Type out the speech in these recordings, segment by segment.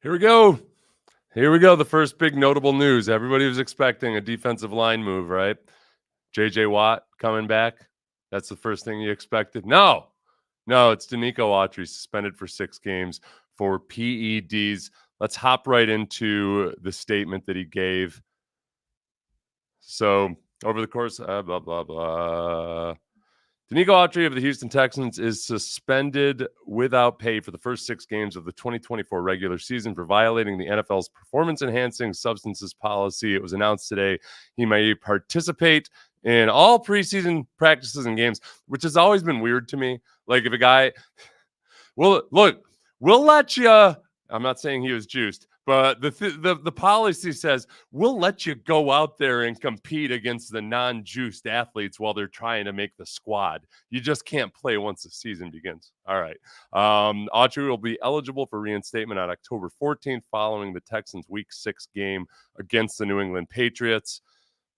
Here we go. Here we go. The first big notable news. Everybody was expecting a defensive line move, right? JJ Watt coming back. That's the first thing you expected. No, it's Denico Autry suspended for 6 games for PEDs. Let's hop right into the statement that he gave. So, over the course, blah, blah, blah. Denico Autry of the Houston Texans is suspended without pay for the first 6 games of the 2024 regular season for violating the NFL's performance-enhancing substances policy. It was announced today he may participate in all preseason practices and games, which has always been weird to me. Like if a guy, well, look, we'll let you. I'm not saying he was juiced, but the policy says we'll let you go out there and compete against the non-juiced athletes while they're trying to make the squad. You just can't play once the season begins. All right. Autry will be eligible for reinstatement on October 14th following the Texans' Week 6 game against the New England Patriots.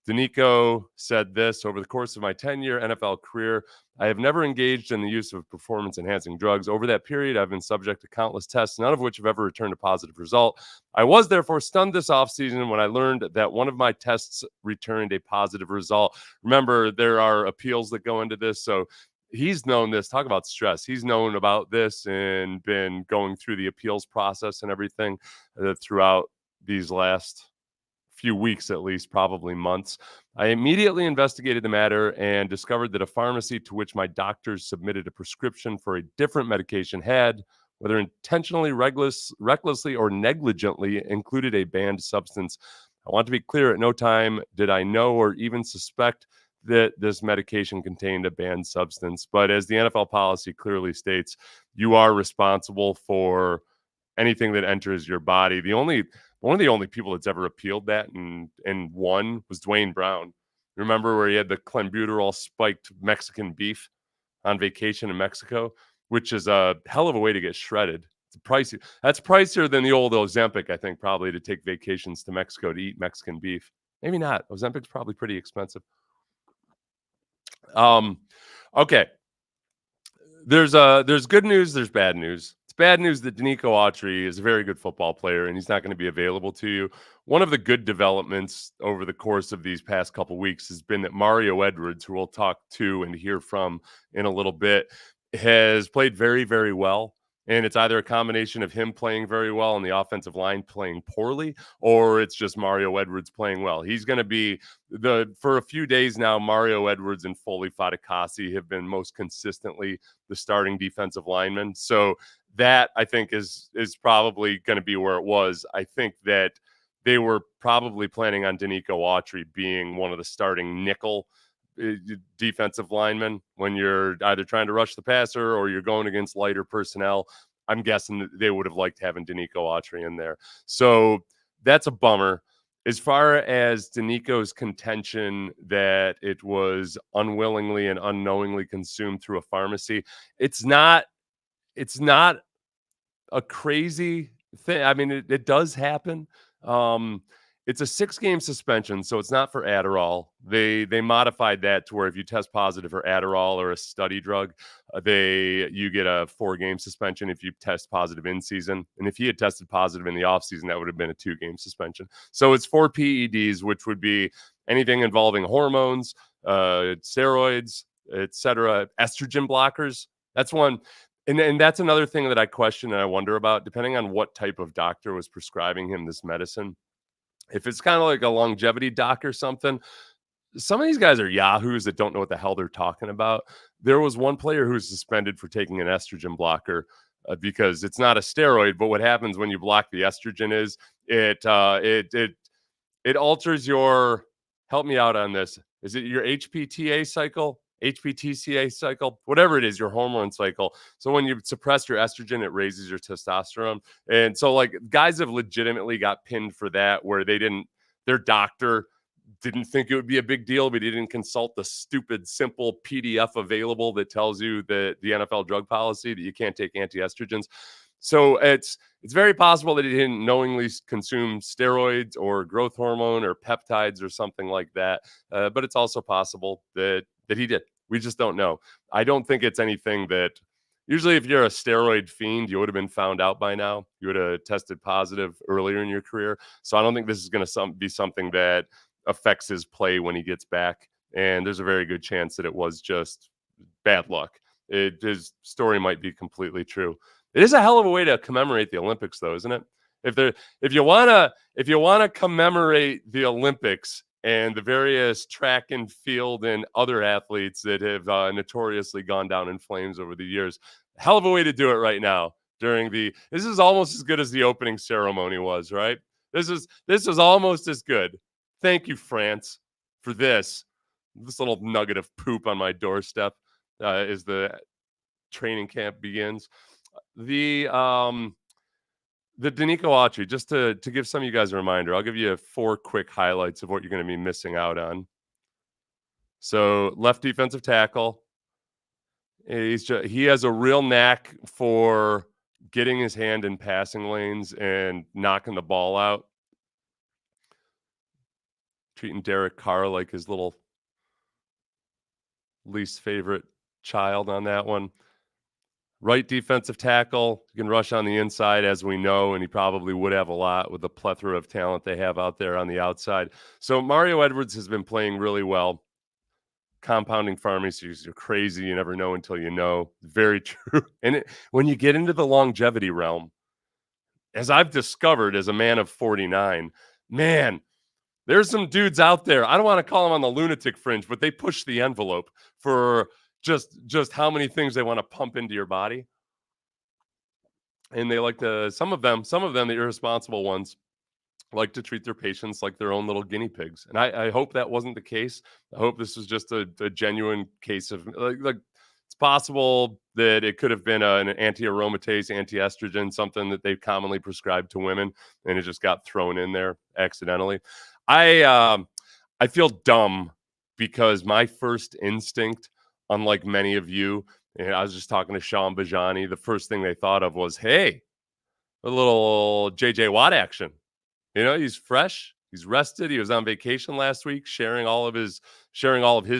Denico said this: over the course of my 10-year NFL career, I have never engaged in the use of performance-enhancing drugs. Over that period, I've been subject to countless tests, none of which have ever returned a positive result. I was therefore stunned this offseason when I learned that one of my tests returned a positive result. Remember, there are appeals that go into this, so he's known this. Talk about stress. He's known about this and been going through the appeals process and everything throughout these last few weeks, at least, probably months. I immediately investigated the matter and discovered that a pharmacy to which my doctors submitted a prescription for a different medication had, whether intentionally, recklessly, or negligently, included a banned substance. I want to be clear, at no time did I know or even suspect that this medication contained a banned substance. But as the NFL policy clearly states, you are responsible for anything that enters your body. One of the only people that's ever appealed that and won was Dwayne Brown. Remember where he had the clenbuterol spiked Mexican beef on vacation in Mexico, which is a hell of a way to get shredded. It's pricey. That's pricier than the old Ozempic, I think, probably, to take vacations to Mexico to eat Mexican beef. Maybe not. Ozempic's probably pretty expensive. Okay. There's good news, there's bad news. It's bad news that Denico Autry is a very good football player and he's not going to be available to you. One of the good developments over the course of these past couple weeks has been that Mario Edwards, who we'll talk to and hear from in a little bit, has played very, very well. And it's either a combination of him playing very well and the offensive line playing poorly, or it's just Mario Edwards playing well. He's going to be for a few days now, Mario Edwards and Foley Fatukasi have been most consistently the starting defensive lineman. So that, I think, is probably going to be where it was. I think that they were probably planning on Denico Autry being one of the starting nickel defensive linemen when you're either trying to rush the passer or you're going against lighter personnel. I'm guessing they would have liked having Denico Autry in there. So that's a bummer. As far as Denico's contention that it was unwillingly and unknowingly consumed through a pharmacy, it's not a crazy thing. I mean, it does happen. It's a 6-game suspension, so it's not for Adderall. They modified that to where if you test positive for Adderall or a study drug, you get a 4-game suspension if you test positive in season. And if he had tested positive in the offseason, that would have been a 2-game suspension. So it's 4 PEDs, which would be anything involving hormones, steroids, etc., estrogen blockers. That's one. And that's another thing that I question and I wonder about, depending on what type of doctor was prescribing him this medicine. If it's kind of like a longevity doc or something, some of these guys are yahoos that don't know what the hell they're talking about. There was one player who was suspended for taking an estrogen blocker because it's not a steroid, but what happens when you block the estrogen is it alters your, help me out on this. Is it your HPTA cycle? HPTCA cycle, whatever it is, your hormone cycle. So when you suppress your estrogen, it raises your testosterone. And so like guys have legitimately got pinned for that, where their doctor didn't think it would be a big deal, but he didn't consult the stupid, simple PDF available that tells you that the NFL drug policy that you can't take anti-estrogens. So it's very possible that he didn't knowingly consume steroids or growth hormone or peptides or something like that. But it's also possible that he did. We just don't know. I don't think it's anything that Usually, if you're a steroid fiend, you would have been found out by now. You would have tested positive earlier in your career. So I don't think this is going to be something that affects his play when he gets back. And there's a very good chance that it was just bad luck. His story might be completely true. It is a hell of a way to commemorate the Olympics, though, isn't it? If you wanna commemorate the Olympics and the various track and field and other athletes that have notoriously gone down in flames over the years, hell of a way to do it right now. This is almost as good as the opening ceremony was, right? This is almost as good. Thank you, France, for this. This little nugget of poop on my doorstep as the training camp begins. The Denico Autry, just to give some of you guys a reminder, I'll give you 4 quick highlights of what you're going to be missing out on. So, left defensive tackle. He has a real knack for getting his hand in passing lanes and knocking the ball out. Treating Derek Carr like his little least favorite child on that one. Right defensive tackle, you can rush on the inside, as we know, and he probably would have a lot with the plethora of talent they have out there on the outside. So Mario Edwards has been playing really well. Compounding pharmacies, you're crazy. You never know until you know. Very true. And when you get into the longevity realm, as I've discovered as a man of 49, man, there's some dudes out there. I don't want to call them on the lunatic fringe, but they push the envelope for just how many things they want to pump into your body. And they like to, some of them, the irresponsible ones, like to treat their patients like their own little guinea pigs. And I hope that wasn't the case. I hope this was just a genuine case of like it's possible that it could have been an anti-aromatase, anti-estrogen, something that they commonly prescribe to women, and it just got thrown in there accidentally. I feel dumb because my first instinct, unlike many of you, and I was just talking to Sean Bajani, the first thing they thought of was, hey, a little JJ Watt action. You know, he's fresh, he's rested. He was on vacation last week, sharing all of his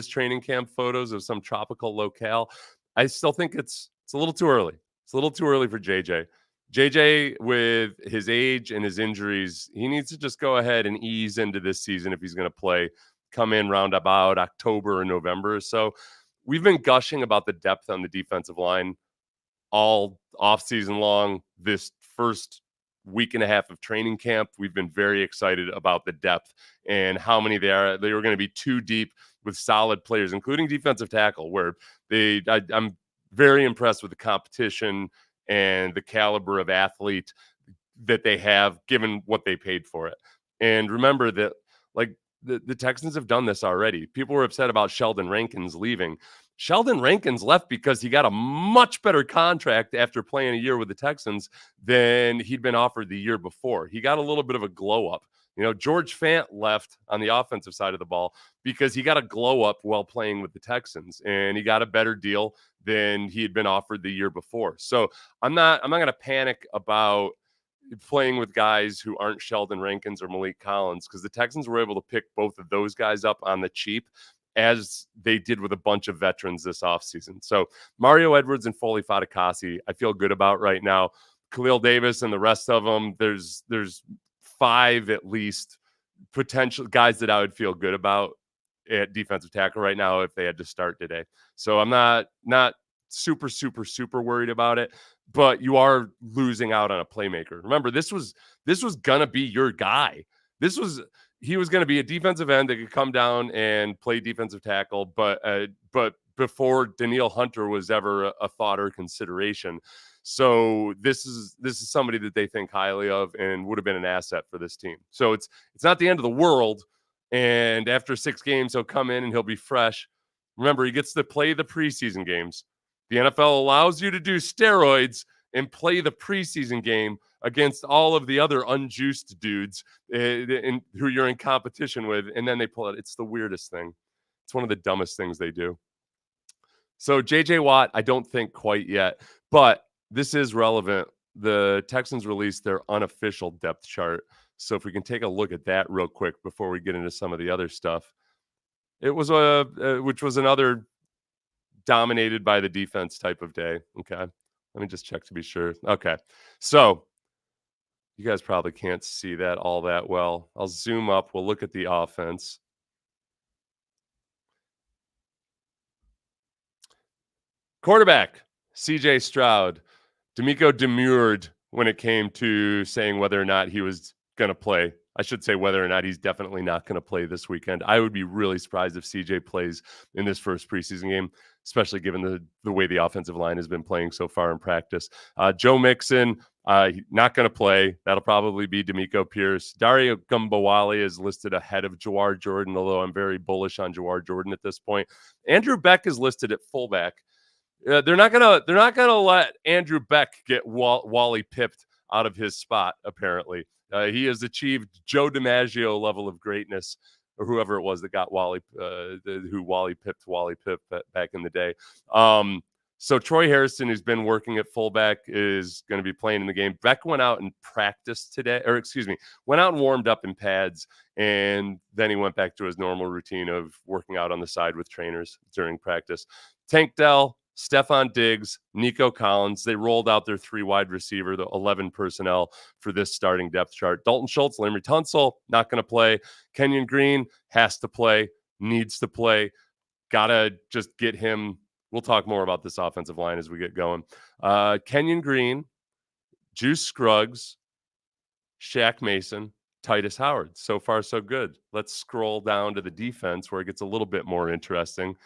training camp photos of some tropical locale. I still think it's a little too early. It's a little too early for JJ. JJ, with his age and his injuries, he needs to just go ahead and ease into this season if he's going to play. Come in round about October or November or so. We've been gushing about the depth on the defensive line all offseason long. This first week and a half of training camp, we've been very excited about the depth and how many they are. They were going to be too deep with solid players, including defensive tackle, where I'm very impressed with the competition and the caliber of athlete that they have, given what they paid for it. And remember that, like, the Texans have done this already. People were upset about Sheldon Rankins leaving. Sheldon Rankins left because he got a much better contract after playing a year with the Texans than he'd been offered the year before. He got a little bit of a glow up. You know, George Fant left on the offensive side of the ball because he got a glow up while playing with the Texans, and he got a better deal than he had been offered the year before. So I'm not going to panic about playing with guys who aren't Sheldon Rankins or Malik Collins, because the Texans were able to pick both of those guys up on the cheap, as they did with a bunch of veterans this offseason. So Mario Edwards and Foley Fatukasi, I feel good about right now. Khalil Davis and the rest of them, there's 5 at least potential guys that I would feel good about at defensive tackle right now if they had to start today. So I'm not super worried about it, but you are losing out on a playmaker. Remember, this was gonna be your guy. He was going to be a defensive end that could come down and play defensive tackle, but before Danielle Hunter was ever a thought or consideration. So this is somebody that they think highly of and would have been an asset for this team. So it's not the end of the world. And after 6 games, he'll come in and he'll be fresh. Remember, he gets to play the preseason games. The NFL allows you to do steroids and play the preseason game against all of the other unjuiced dudes who you're in competition with, and then they pull it. It's the weirdest thing. It's one of the dumbest things they do. So J.J. Watt, I don't think quite yet, but this is relevant. The Texans released their unofficial depth chart. So if we can take a look at that real quick before we get into some of the other stuff. It was which was another dominated by the defense type of day. Okay. Let me just check to be sure. Okay. So you guys probably can't see that all that well. I'll zoom up. We'll look at the offense. Quarterback, CJ Stroud. D'Amico demurred when it came to saying whether or not he was going to play. I should say whether or not he's definitely not going to play this weekend. I would be really surprised if CJ plays in this first preseason game, especially given the way the offensive line has been playing so far in practice. Joe Mixon, not going to play. That'll probably be D'Amico Pierce. Dario Gumbawali is listed ahead of Jawar Jordan, although I'm very bullish on Jawar Jordan at this point. Andrew Beck is listed at fullback. They're not gonna let Andrew Beck get Wally pipped out of his spot. Apparently, he has achieved Joe DiMaggio level of greatness, or whoever it was that got Wally pipped back in the day. So Troy Harrison, who's been working at fullback, is going to be playing in the game. Beck went out and practiced today, went out and warmed up in pads, and then he went back to his normal routine of working out on the side with trainers during practice. Tank Dell, Stephon Diggs, Nico Collins, they rolled out their 3 wide receiver, the 11 personnel for this starting depth chart. Dalton Schultz, Larry Tunsil, not going to play. Kenyon Green has to play, needs to play. Gotta just get him. We'll talk more about this offensive line as we get going. Kenyon Green, Juice Scruggs, Shaq Mason, Titus Howard. So far, so good. Let's scroll down to the defense where it gets a little bit more interesting.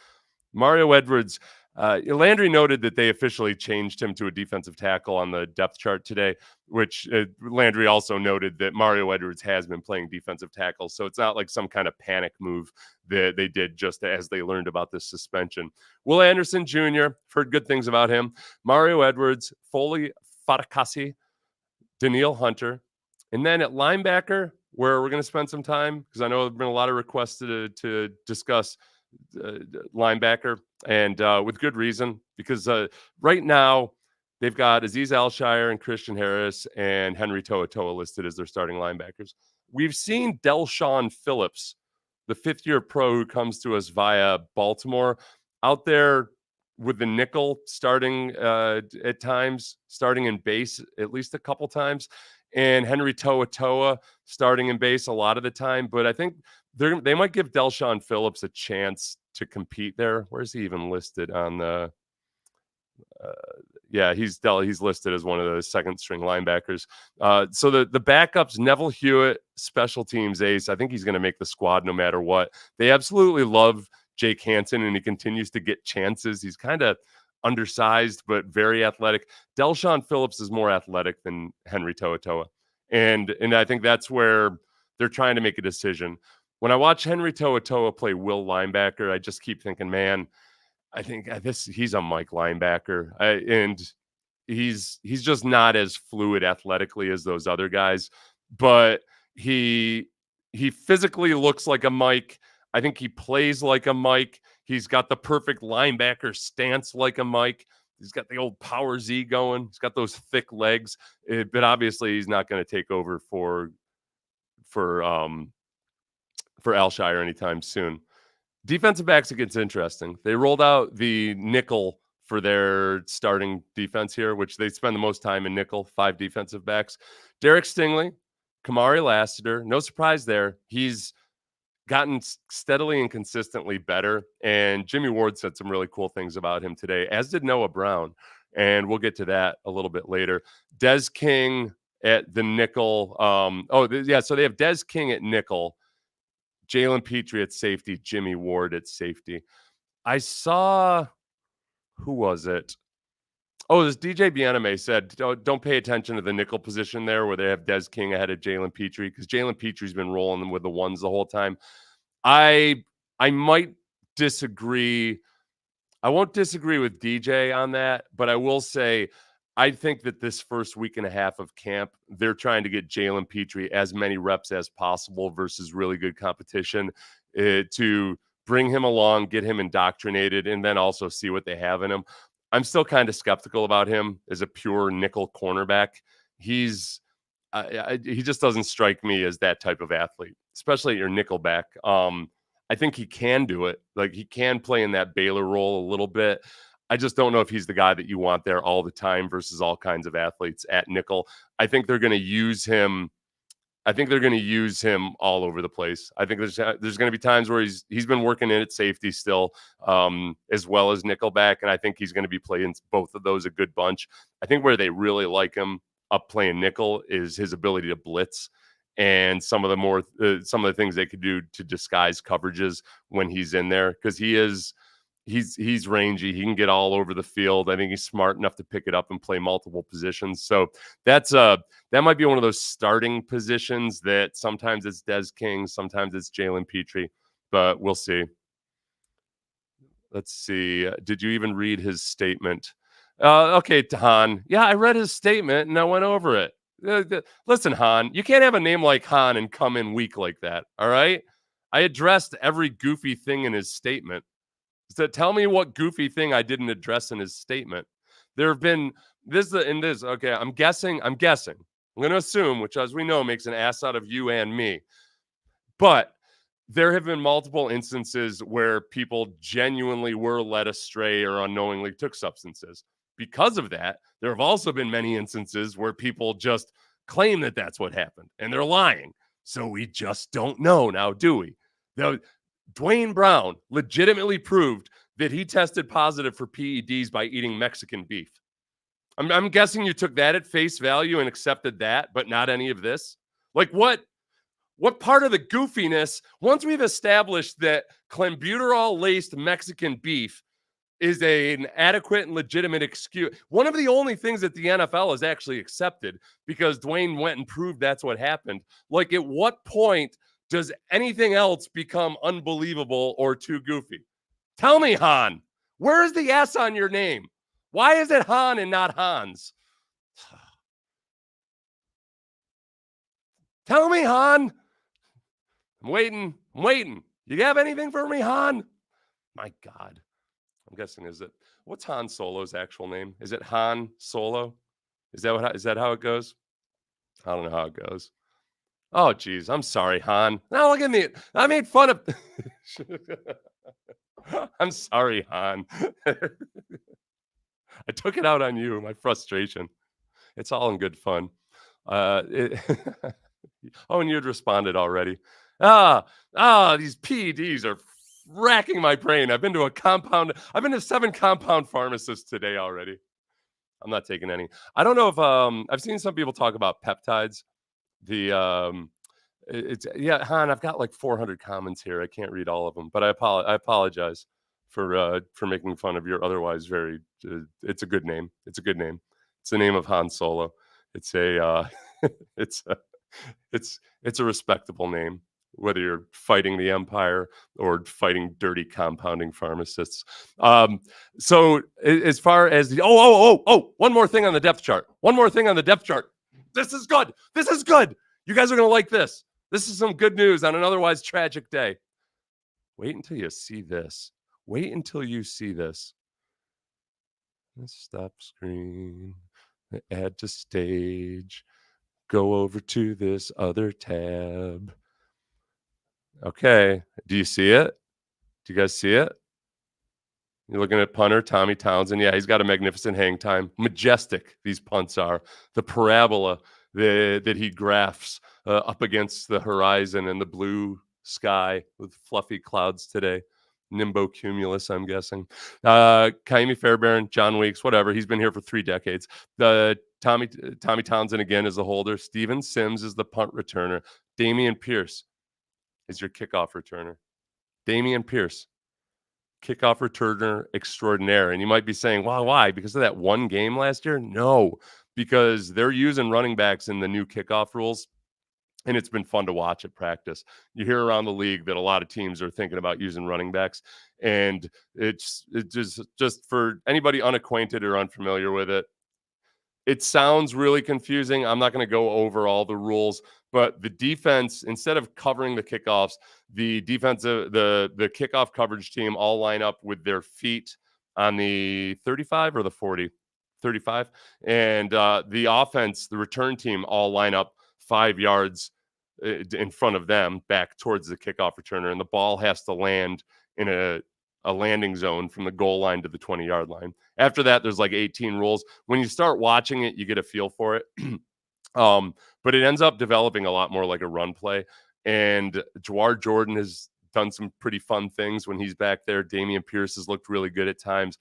Mario Edwards, Landry noted that they officially changed him to a defensive tackle on the depth chart today, which Landry also noted that Mario Edwards has been playing defensive tackle. So it's not like some kind of panic move that they did just as they learned about this suspension. Will Anderson Jr., heard good things about him. Mario Edwards, Foley Fatakasi, Daniil Hunter. And then at linebacker, where we're going to spend some time, because I know there have been a lot of requests to discuss linebacker, and with good reason, because right now they've got Azeez Alshire and Christian Harris and Henry To'oTo'o listed as their starting linebackers. We've seen Delshawn Phillips, the fifth-year pro who comes to us via Baltimore, out there with the nickel starting at times, starting in base at least a couple times, and Henry To'oTo'o starting in base a lot of the time. But I think they might give Delshawn Phillips a chance to compete there. Where's he even listed on the? He's listed as one of the second string linebackers. So the backups, Neville Hewitt, special teams ace. I think he's going to make the squad no matter what. They absolutely love Jake Hansen, and he continues to get chances. He's kind of undersized, but very athletic. Delshawn Phillips is more athletic than Henry To'oTo'o. And I think that's where they're trying to make a decision. When I watch Henry To'oTo'o play will linebacker, I just keep thinking, man, I think he's a Mike linebacker. And he's just not as fluid athletically as those other guys, but he physically looks like a Mike. I think he plays like a Mike. He's got the perfect linebacker stance like a Mike. He's got the old power Z going. He's got those thick legs, but obviously he's not going to take over for Alshire anytime soon. Defensive backs, it gets interesting. They rolled out the nickel for their starting defense here, which they spend the most time in nickel, 5 defensive backs. Derek Stingley, Kamari Lassiter, no surprise there. He's gotten steadily and consistently better, and Jimmy Ward said some really cool things about him today, as did Noah Brown, and we'll get to that a little bit later. Des King at the nickel. So they have Des King at nickel, Jalen Petrie at safety, Jimmy Ward at safety. I saw, who was it? Oh, this DJ Bieneme said, don't pay attention to the nickel position there where they have Des King ahead of Jalen Petrie, because Jalen Petrie's been rolling them with the ones the whole time. I might disagree. I won't disagree with DJ on that, but I will say I think that this first week and a half of camp, they're trying to get Jalen Petrie as many reps as possible versus really good competition to bring him along, get him indoctrinated, and then also see what they have in him. I'm still kind of skeptical about him as a pure nickel cornerback. He just doesn't strike me as that type of athlete, especially at your nickel back. I think he can do it. Like, he can play in that Baylor role a little bit. I just don't know if he's the guy that you want there all the time versus all kinds of athletes at nickel. I think they're going to use him. I think they're going to use him all over the place. I think there's going to be times where he's been working in at safety still, as well as nickelback, and I think he's going to be playing both of those a good bunch. I think where they really like him up playing nickel is his ability to blitz and some of the things they could do to disguise coverages when he's in there, because he's rangy. He can get all over the field. I think he's smart enough to pick it up and play multiple positions. So that might be one of those starting positions that sometimes it's Des King, sometimes it's Jalen Petrie, but we'll see. Let's see. Did you even read his statement? Okay, Han. Yeah, I read his statement and I went over it. Listen, Han, you can't have a name like Han and come in weak like that. All right. I addressed every goofy thing in his statement. So tell me what goofy thing I didn't address in his statement. There have been this and this. Okay, I'm guessing. I'm going to assume, which as we know makes an ass out of you and me. But there have been multiple instances where people genuinely were led astray or unknowingly took substances. Because of that, there have also been many instances where people just claim that that's what happened and they're lying. So we just don't know now, do we? Dwayne Brown legitimately proved that he tested positive for PEDs by eating Mexican beef. I'm guessing you took that at face value and accepted that, but not any of this. Like, what part of the goofiness, once we've established that clenbuterol-laced Mexican beef is an adequate and legitimate excuse, one of the only things that the NFL has actually accepted, because Dwayne went and proved that's what happened. Like, at what point does anything else become unbelievable or too goofy? Tell me, Han. Where is the S on your name? Why is it Han and not Hans? Tell me, Han. I'm waiting. You have anything for me, Han? My God. I'm guessing, what's Han Solo's actual name? Is it Han Solo? Is that how it goes? I don't know how it goes. Oh, geez. I'm sorry, Han. Now look at me. I made fun of. I'm sorry, Han. I took it out on you, my frustration. It's all in good fun. Oh, and you'd responded already. These PEDs are racking my brain. I've been to 7 compound pharmacists today already. I'm not taking any. I don't know if I've seen some people talk about peptides. Han, I've got like 400 comments here. I can't read all of them, but I apologize for making fun of your otherwise very. It's a good name. It's the name of Han Solo. It's a it's a respectable name, whether you're fighting the Empire or fighting dirty compounding pharmacists. So as far as the one more thing on the depth chart. This is good. You guys are going to like this. This is some good news on an otherwise tragic day. Wait until you see this. Stop screen. Add to stage. Go over to this other tab. Okay. Do you see it? Do you guys see it? You're looking at punter Tommy Townsend. Yeah, he's got a magnificent hang time. Majestic, these punts are. The parabola that he graphs up against the horizon and the blue sky with fluffy clouds today. Nimbocumulus, I'm guessing. Kaimi Fairbairn, John Weeks, whatever. He's been here for 3 decades. Tommy Townsend again is the holder. Steven Sims is the punt returner. Damian Pierce is your kickoff returner. Damian Pierce, kickoff returner extraordinaire. And you might be saying, well, why? Because of that one game last year? No, because they're using running backs in the new kickoff rules. And it's been fun to watch at practice. You hear around the league that a lot of teams are thinking about using running backs. And it's just for anybody unacquainted or unfamiliar with it, it sounds really confusing. I'm not going to go over all the rules, but the defense, instead of covering the kickoffs, the defensive, the kickoff coverage team all line up with their feet on the 35 or the 40, 35. And the offense, the return team all line up 5 yards in front of them back towards the kickoff returner, and the ball has to land in a landing zone from the goal line to the 20-yard line. After that, there's like 18 rules. When you start watching it, you get a feel for it. But it ends up developing a lot more like a run play. And Jawar Jordan has done some pretty fun things when he's back there. Damian Pierce has looked really good at times.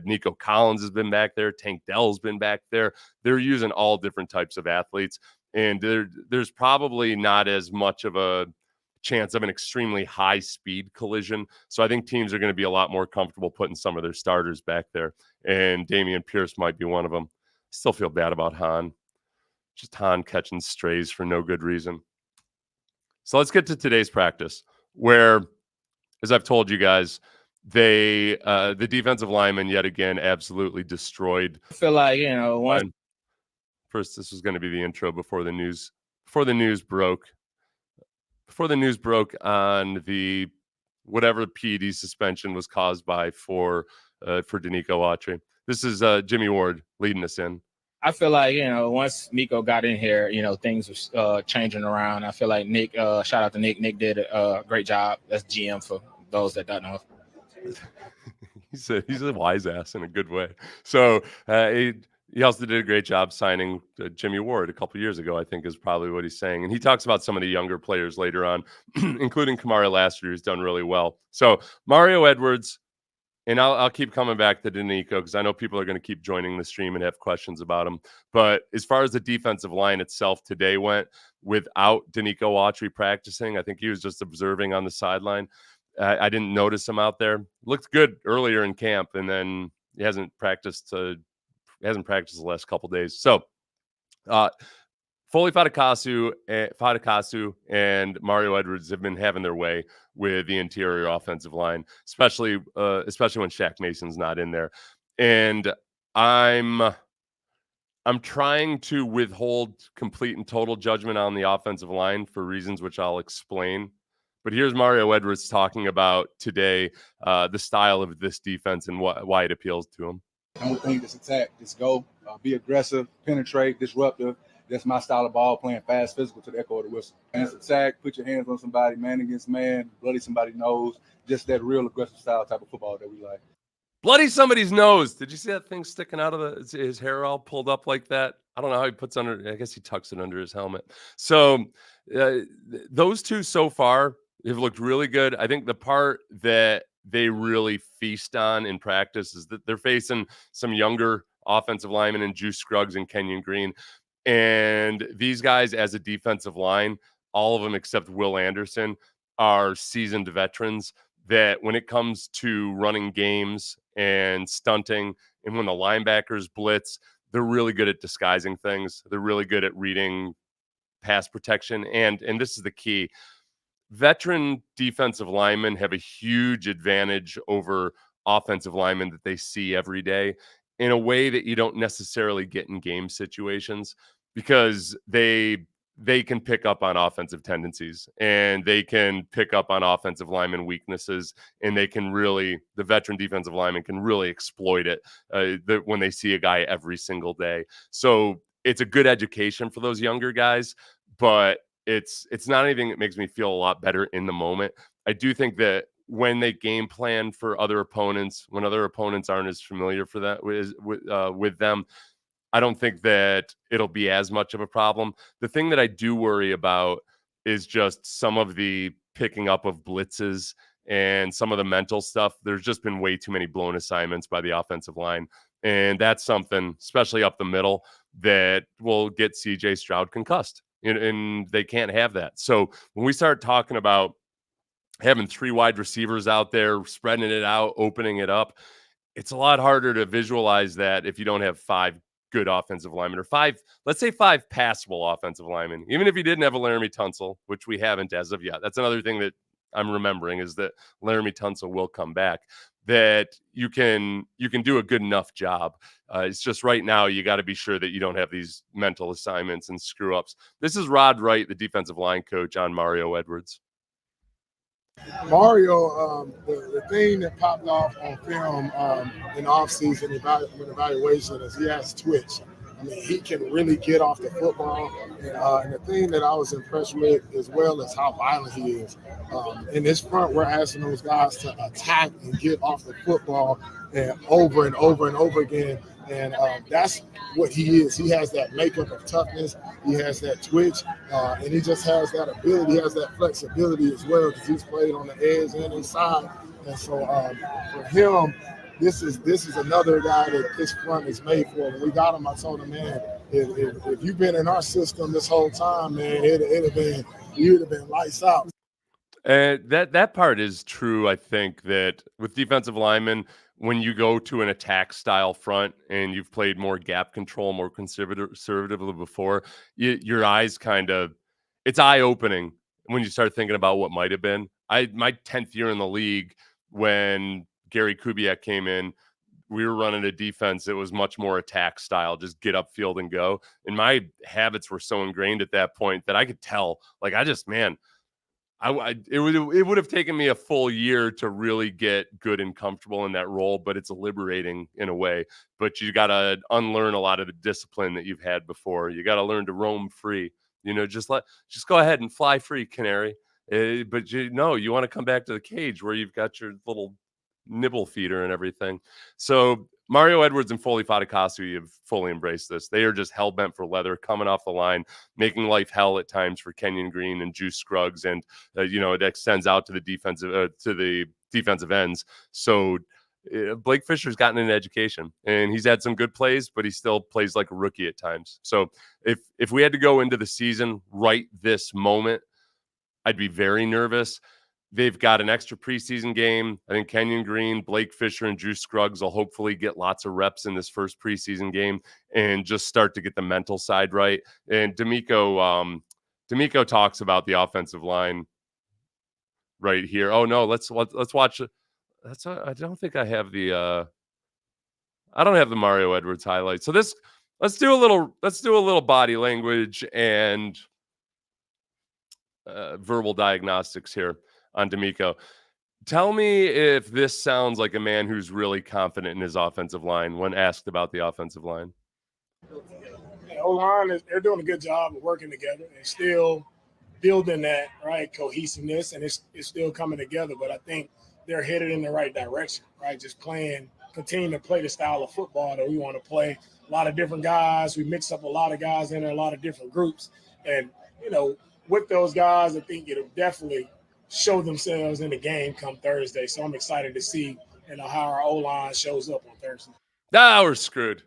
Nico Collins has been back there. Tank Dell's been back there. They're using all different types of athletes. And there's probably not as much of a chance of an extremely high speed collision. So I think teams are going to be a lot more comfortable putting some of their starters back there. And Damian Pierce might be one of them. I still feel bad about Hahn. Just Hahn catching strays for no good reason. So let's get to today's practice, where, as I've told you guys, the defensive linemen yet again absolutely destroyed. I feel like, first this was going to be the intro before the news broke. Before the news broke on the whatever PED suspension was caused by for Denico Autry. This is Jimmy Ward leading us in. I feel like, once Nico got in here, things were changing around. I feel like Nick, shout out to Nick. Nick did a great job. That's GM for those that don't know. He's a wise ass in a good way. So he also did a great job signing Jimmy Ward a couple years ago, I think is probably what he's saying. And he talks about some of the younger players later on, including Kamari Lassiter, who's done really well. So Mario Edwards, and I'll keep coming back to Denico because I know people are going to keep joining the stream and have questions about him. But as far as the defensive line itself today went, without Denico Autry practicing, I think he was just observing on the sideline. I didn't notice him out there. Looked good earlier in camp, and then he hasn't practiced the last couple days. So Foley Fatukasi and Mario Edwards have been having their way with the interior offensive line, especially when Shaq Mason's not in there. And I'm trying to withhold complete and total judgment on the offensive line for reasons which I'll explain. But here's Mario Edwards talking about today the style of this defense and why it appeals to him. Don't think just attack, just go, be aggressive, penetrate, disruptive. That's my style of ball, playing fast, physical to the echo of the whistle. And it's attack, put your hands on somebody, man against man, bloody somebody's nose, just that real aggressive style type of football that we like. Bloody somebody's nose. Did you see that thing sticking out of his hair all pulled up like that? I don't know how he puts under, I guess he tucks it under his helmet. So those two so far have looked really good. I think the part that they really feast on in practice is that they're facing some younger offensive linemen in Juice Scruggs and Kenyon Green. And these guys, as a defensive line, all of them except Will Anderson, are seasoned veterans that when it comes to running games and stunting and when the linebackers blitz, they're really good at disguising things. They're really good at reading pass protection. And this is the key. Veteran defensive linemen have a huge advantage over offensive linemen that they see every day in a way that you don't necessarily get in game situations, because they can pick up on offensive tendencies and they can pick up on offensive lineman weaknesses, and the veteran defensive lineman can really exploit it when they see a guy every single day. So it's a good education for those younger guys, but it's not anything that makes me feel a lot better in the moment. I do think that when they game plan for other opponents, when other opponents aren't as familiar for that with them, I don't think that it'll be as much of a problem. The thing that I do worry about is just some of the picking up of blitzes and some of the mental stuff. There's just been way too many blown assignments by the offensive line. And that's something, especially up the middle, that will get CJ Stroud concussed. And they can't have that. So when we start talking about having 3 wide receivers out there, spreading it out, opening it up, it's a lot harder to visualize that if you don't have 5 good offensive linemen, or 5 passable offensive linemen. Even if you didn't have a Laramie Tunsil, which we haven't as of yet. That's another thing that I'm remembering, is that Laramie Tunsil will come back, that you can do a good enough job. It's just right now you got to be sure that you don't have these mental assignments and screw ups. This is Rod Wright, the defensive line coach, on Mario Edwards. Mario, the thing that popped off on film in offseason evaluation is he has twitch. I mean, he can really get off the football. And the thing that I was impressed with as well is how violent he is. In this front, we're asking those guys to attack and get off the football and over and over and over again. And that's what he is. He has that makeup of toughness. He has that twitch, and he just has that ability. He has that flexibility as well because he's played on the edge and inside. And so for him, this is another guy that this front is made for. When we got him, I told him, man, if you've been in our system this whole time, man, you'd have been lights out. And that part is true. I think that with defensive linemen, when you go to an attack style front and you've played more gap control, more conservatively before, your eyes it's eye opening when you start thinking about what might have been. My 10th year in the league, when Gary Kubiak came in, we were running a defense that was much more attack style, just get upfield and go. And my habits were so ingrained at that point that I could tell, it would have taken me a full year to really get good and comfortable in that role, but it's liberating in a way. But you got to unlearn a lot of the discipline that you've had before. You got to learn to roam free. Just go ahead and fly free, canary. But you want to come back to the cage where you've got your little nibble feeder and everything. So Mario Edwards and Foley Fadakasu have fully embraced this. They are just hell-bent for leather, coming off the line, making life hell at times for Kenyon Green and Juice Scruggs, and it extends out to the defensive ends. So Blake Fisher's gotten an education, and he's had some good plays, but he still plays like a rookie at times. So if we had to go into the season right this moment, I'd be very nervous. They've got an extra preseason game. I think Kenyon Green, Blake Fisher, and Juice Scruggs will hopefully get lots of reps in this first preseason game and just start to get the mental side right. And Denico talks about the offensive line right here. Oh no, let's watch it. I don't think I have the I don't have the Mario Edwards highlight. So let's do a little body language and verbal diagnostics here on Denico. Tell me if this sounds like a man who's really confident in his offensive line when asked about the offensive line. O-line, they're doing a good job of working together and still building that right cohesiveness, and it's still coming together. But I think they're headed in the right direction, right? Just continue to play the style of football that we want to play. A lot of different guys. We mix up a lot of guys in there, a lot of different groups. And, with those guys, I think it'll definitely show themselves in the game come Thursday. So I'm excited to see how our O-line shows up on Thursday. We're screwed.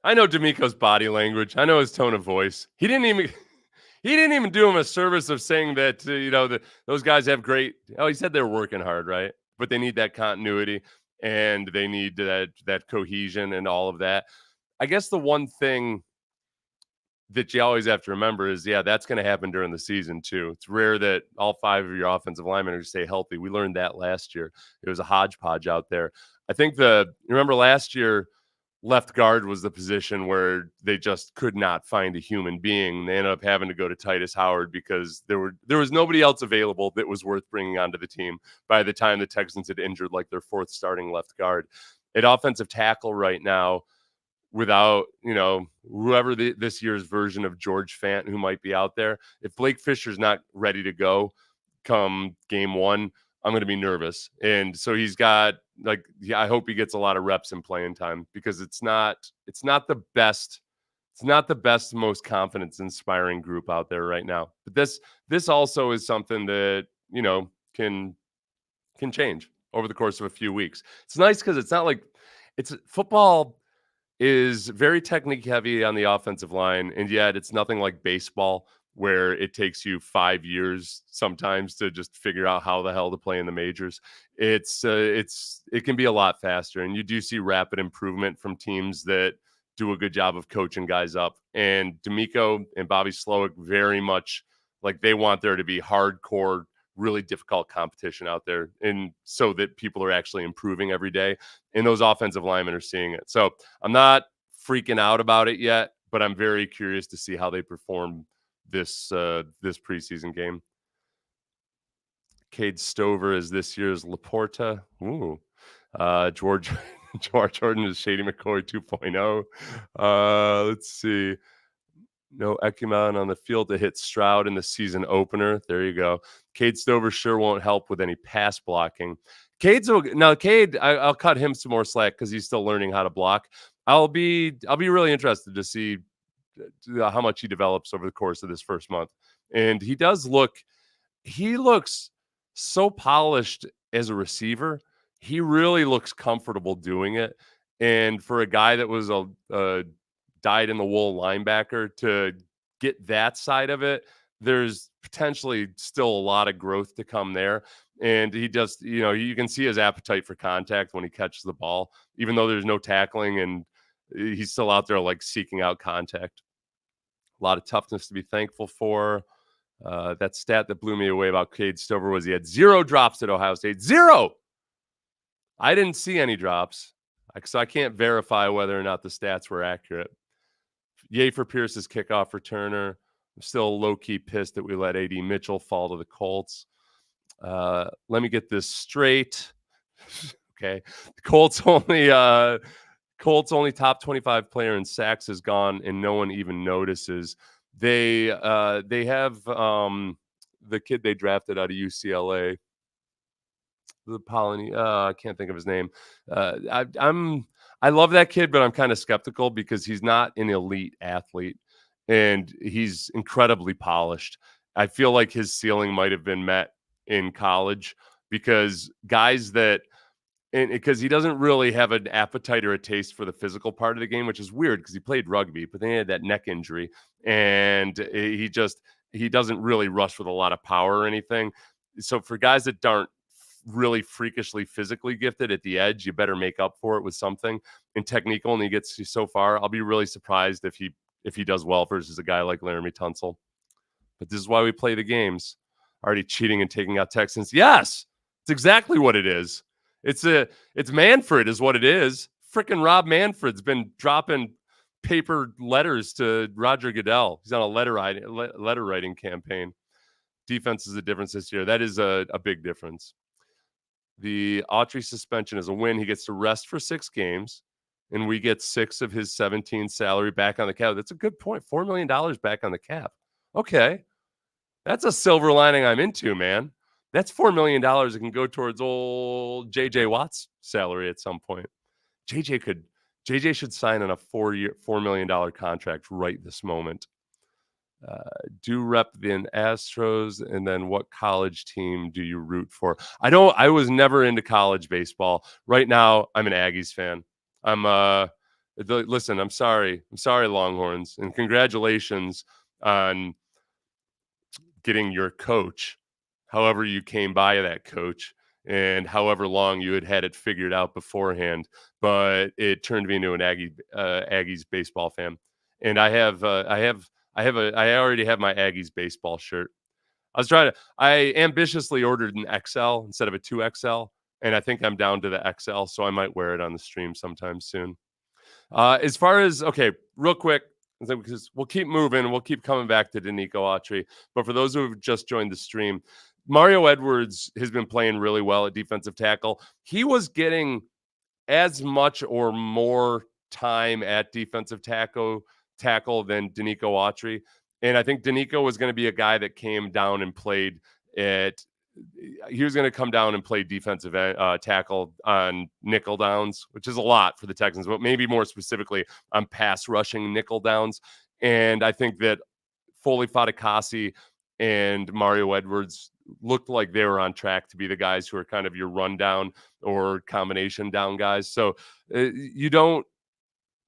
I know Denico's body language. I know his tone of voice. He didn't even do him a service of saying that those guys have great. Oh, he said they're working hard, right? But they need that continuity and they need that cohesion and all of that. I guess the one thing that you always have to remember is, that's going to happen during the season too. It's rare that all 5 of your offensive linemen are stay healthy. We learned that last year. It was a hodgepodge out there. I think remember last year, left guard was the position where they just could not find a human being. They ended up having to go to Titus Howard because there was nobody else available that was worth bringing onto the team by the time the Texans had injured like their fourth starting left guard. At offensive tackle right now, without, whoever this year's version of George Fant who might be out there, if Blake Fisher's not ready to go come game one, I'm going to be nervous. And so he's got I hope he gets a lot of reps and playing time because it's not the best, most confidence inspiring group out there right now. But this also is something that, can change over the course of a few weeks. It's nice because it's not like football is very technique heavy on the offensive line, and yet it's nothing like baseball where it takes you 5 years sometimes to just figure out how the hell to play in the majors. It can be a lot faster, and you do see rapid improvement from teams that do a good job of coaching guys up. And Denico and Bobby Slowick very much they want there to be hardcore, really difficult competition out there, and so that people are actually improving every day, and those offensive linemen are seeing it. So I'm not freaking out about it yet, but I'm very curious to see how they perform this preseason game. Cade Stover is this year's Laporta. Ooh, George Jamar Jordan is Shady McCoy 2.0. Let's see. No Ekman on the field to hit Stroud in the season opener. There you go. Cade Stover sure won't help with any pass blocking. Cade, I'll cut him some more slack because he's still learning how to block. I'll be really interested to see how much he develops over the course of this first month. And he looks so polished as a receiver. He really looks comfortable doing it. And for a guy that was a dyed-in-the-wool linebacker to get that side of it, there's potentially still a lot of growth to come there. And he just, you can see his appetite for contact when he catches the ball, even though there's no tackling, and he's still out there like seeking out contact. A lot of toughness to be thankful for. That stat that blew me away about Cade Stover was he had 0 drops at Ohio State. 0! I didn't see any drops, so I can't verify whether or not the stats were accurate. Yay for Pierce's kickoff returner. I'm still low-key pissed that we let A.D. Mitchell fall to the Colts. Let me get this straight. Okay. The Colts only top 25 player in sacks is gone, and no one even notices. They have the kid they drafted out of UCLA. The I can't think of his name. I love that kid, but I'm kind of skeptical because he's not an elite athlete, and he's incredibly polished. I feel like his ceiling might have been met in college because because he doesn't really have an appetite or a taste for the physical part of the game, which is weird because he played rugby, but then he had that neck injury, and he doesn't really rush with a lot of power or anything. So for guys that aren't really freakishly physically gifted at the edge, you better make up for it with something. And technique only gets you so far. I'll be really surprised if he does well versus a guy like Laramie Tunsil. But this is why we play the games. Already cheating and taking out Texans. Yes, it's exactly what it is. It's Manfred is what it is. Frickin' Rob Manfred's been dropping paper letters to Roger Goodell. He's on a letter writing campaign. Defense is a difference this year. That is a big difference. The Autry suspension is a win. He gets to rest for 6 games, and we get 6 of his 17 salary back on the cap. That's a good point. $4 million back on the cap. Okay. That's a silver lining I'm into, man. That's $4 million that can go towards old JJ Watt's salary at some point. JJ should sign on a $4 million contract right this moment. Do rep the Astros, and then what college team do you root for? I was never into college baseball. Right now, I'm an Aggies fan. Listen, I'm sorry, Longhorns, and congratulations on getting your coach, however you came by that coach, and however long you had it figured out beforehand. But it turned me into an Aggies baseball fan, and I already have my Aggies baseball shirt. I ambitiously ordered an XL instead of a 2XL, and I think I'm down to the XL, so I might wear it on the stream sometime soon. As far as, okay, real quick, because we'll keep moving, we'll keep coming back to Denico Autry. But for those who have just joined the stream, Mario Edwards has been playing really well at defensive tackle. He was getting as much or more time at defensive tackle than Denico Autry. And I think Denico was going to be a guy that came down and played he was going to come down and play defensive tackle on nickel downs, which is a lot for the Texans, but maybe more specifically on pass rushing nickel downs. And I think that Foley Fatukasi and Mario Edwards looked like they were on track to be the guys who are kind of your rundown or combination down guys. So you're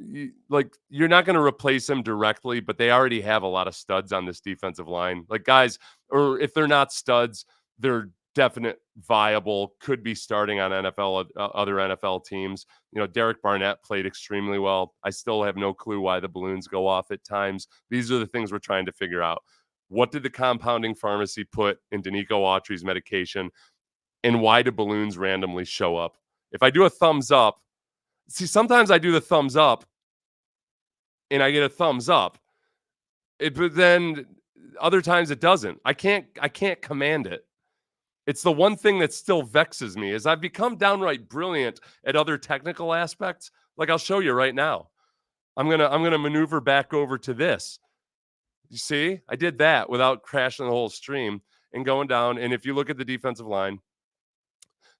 not going to replace them directly, but they already have a lot of studs on this defensive line. Like guys, or if they're not studs, they're definite viable, could be starting on other NFL teams. Derek Barnett played extremely well. I still have no clue why the balloons go off at times. These are the things we're trying to figure out. What did the compounding pharmacy put in Denico Autry's medication? And why do balloons randomly show up? If I do a thumbs up, sometimes I do the thumbs up and I get a thumbs up. But then other times it doesn't. I can't command it. It's the one thing that still vexes me is I've become downright brilliant at other technical aspects. Like I'll show you right now. I'm gonna maneuver back over to this. You see, I did that without crashing the whole stream and going down. And if you look at the defensive line,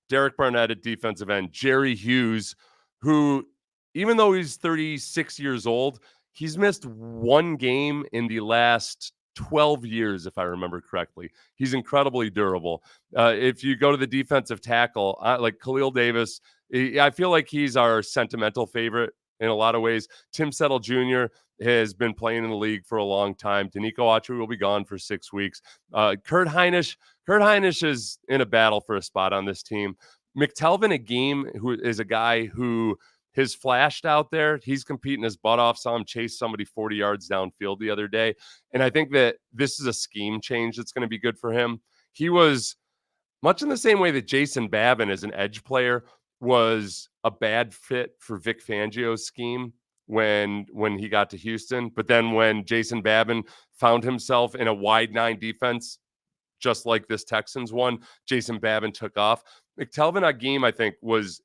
Derek Barnett at defensive end, Jerry Hughes, who, even though he's 36 years old, he's missed one game in the last 12 years, if I remember correctly. He's incredibly durable. If you go to the defensive tackle, like Khalil Davis, I feel like he's our sentimental favorite in a lot of ways. Tim Settle Jr. has been playing in the league for a long time. Denico Autry will be gone for 6 weeks. Kurt Hinish is in a battle for a spot on this team. McTelvin, a game, who is a guy who has flashed out there. He's competing his butt off. Saw him chase somebody 40 yards downfield the other day. And I think that this is a scheme change that's going to be good for him. He was much in the same way that Jason Babin as an edge player was a bad fit for Vic Fangio's scheme when he got to Houston. But then when Jason Babin found himself in a wide 9 defense, just like this Texans one, Jason Babin took off. McTelvin Agim, I think, was,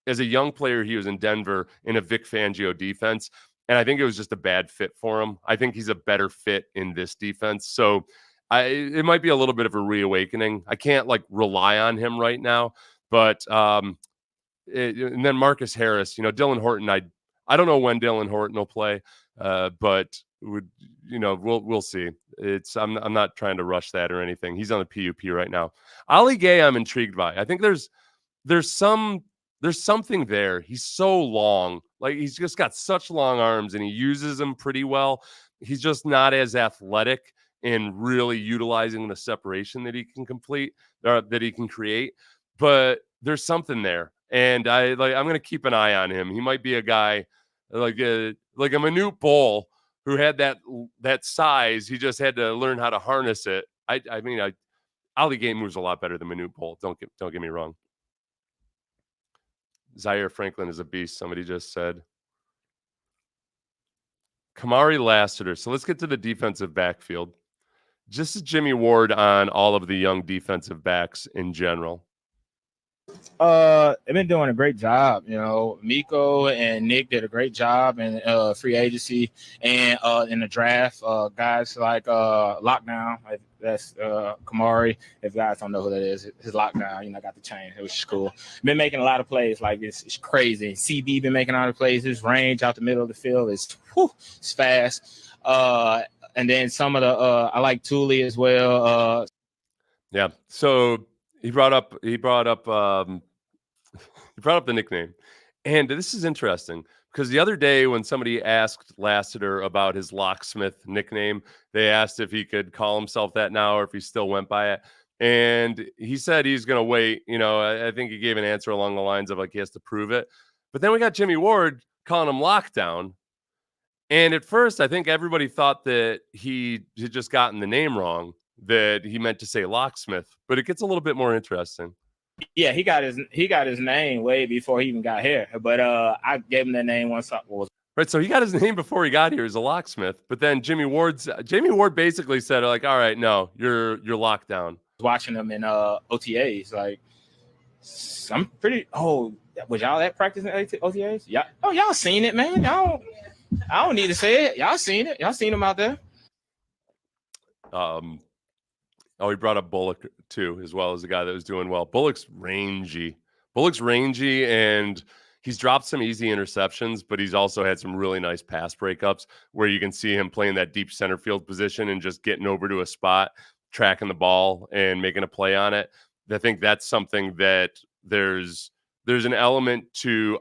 as a young player, he was in Denver in a Vic Fangio defense. And I think it was just a bad fit for him. I think he's a better fit in this defense. So it might be a little bit of a reawakening. I can't rely on him right now, but and then Marcus Harris, Dylan Horton, I don't know when Dylan Horton will play, but we'll see. I'm not trying to rush that or anything. He's on the PUP right now. Ali Gay, I'm intrigued by. I think there's something there. He's so long. He's just got such long arms and he uses them pretty well. He's just not as athletic in really utilizing the separation that he can that he can create. But there's something there. And I'm going to keep an eye on him. He might be a guy like a Manute Bol who had that size. He just had to learn how to harness it. Ali Gay moves a lot better than Manute Bol. Don't get me wrong. Zaire Franklin is a beast, somebody just said. Kamari Lassiter. So let's get to the defensive backfield. Just as Jimmy Ward on all of the young defensive backs in general. They've been doing a great job. Miko and Nick did a great job in free agency and in the draft. Guys like Lockdown, that's Kamari. If guys don't know who that is, his Lockdown, got the chain. It was cool. Been making a lot of plays. It's crazy. CB been making a lot of plays. His range out the middle of the field is it's fast. And then some of the I like Thule as well. Yeah. So he brought up the nickname, and this is interesting because the other day when somebody asked Lassiter about his locksmith nickname, they asked if he could call himself that now or if he still went by it, and he said he's going to wait. I think he gave an answer along the lines of he has to prove it. But then we got Jimmy Ward calling him Lockdown. And at first, I think everybody thought that he had just gotten the name wrong, that he meant to say locksmith, but it gets a little bit more interesting. Yeah, he got his name way before he even got here. But I gave him that name once. Right, so he got his name before he got here as a locksmith, but then Jimmy Ward basically said all right, no, you're locked down. Watching him in OTAs, I'm pretty. Oh, was y'all at practicing OTAs? Yeah. Oh, y'all seen it, man. I don't need to say it. Y'all seen it. Y'all seen him out there. He brought up Bullock too, as well as a guy that was doing well. Bullock's rangy, and he's dropped some easy interceptions, but he's also had some really nice pass breakups where you can see him playing that deep center field position and just getting over to a spot, tracking the ball and making a play on it. I think that's something that there's an element to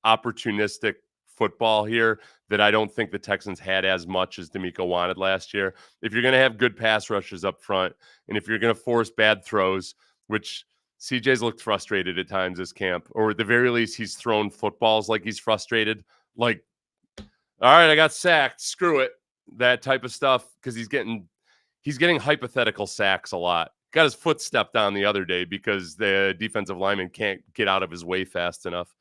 opportunistic football here that I don't think the Texans had as much as Denico wanted last year. If you're going to have good pass rushers up front, and if you're going to force bad throws, which CJ's looked frustrated at times this camp, or at the very least, he's thrown footballs like he's frustrated. All right, I got sacked. Screw it. That type of stuff, because he's getting hypothetical sacks a lot. Got his foot stepped on the other day because the defensive lineman can't get out of his way fast enough.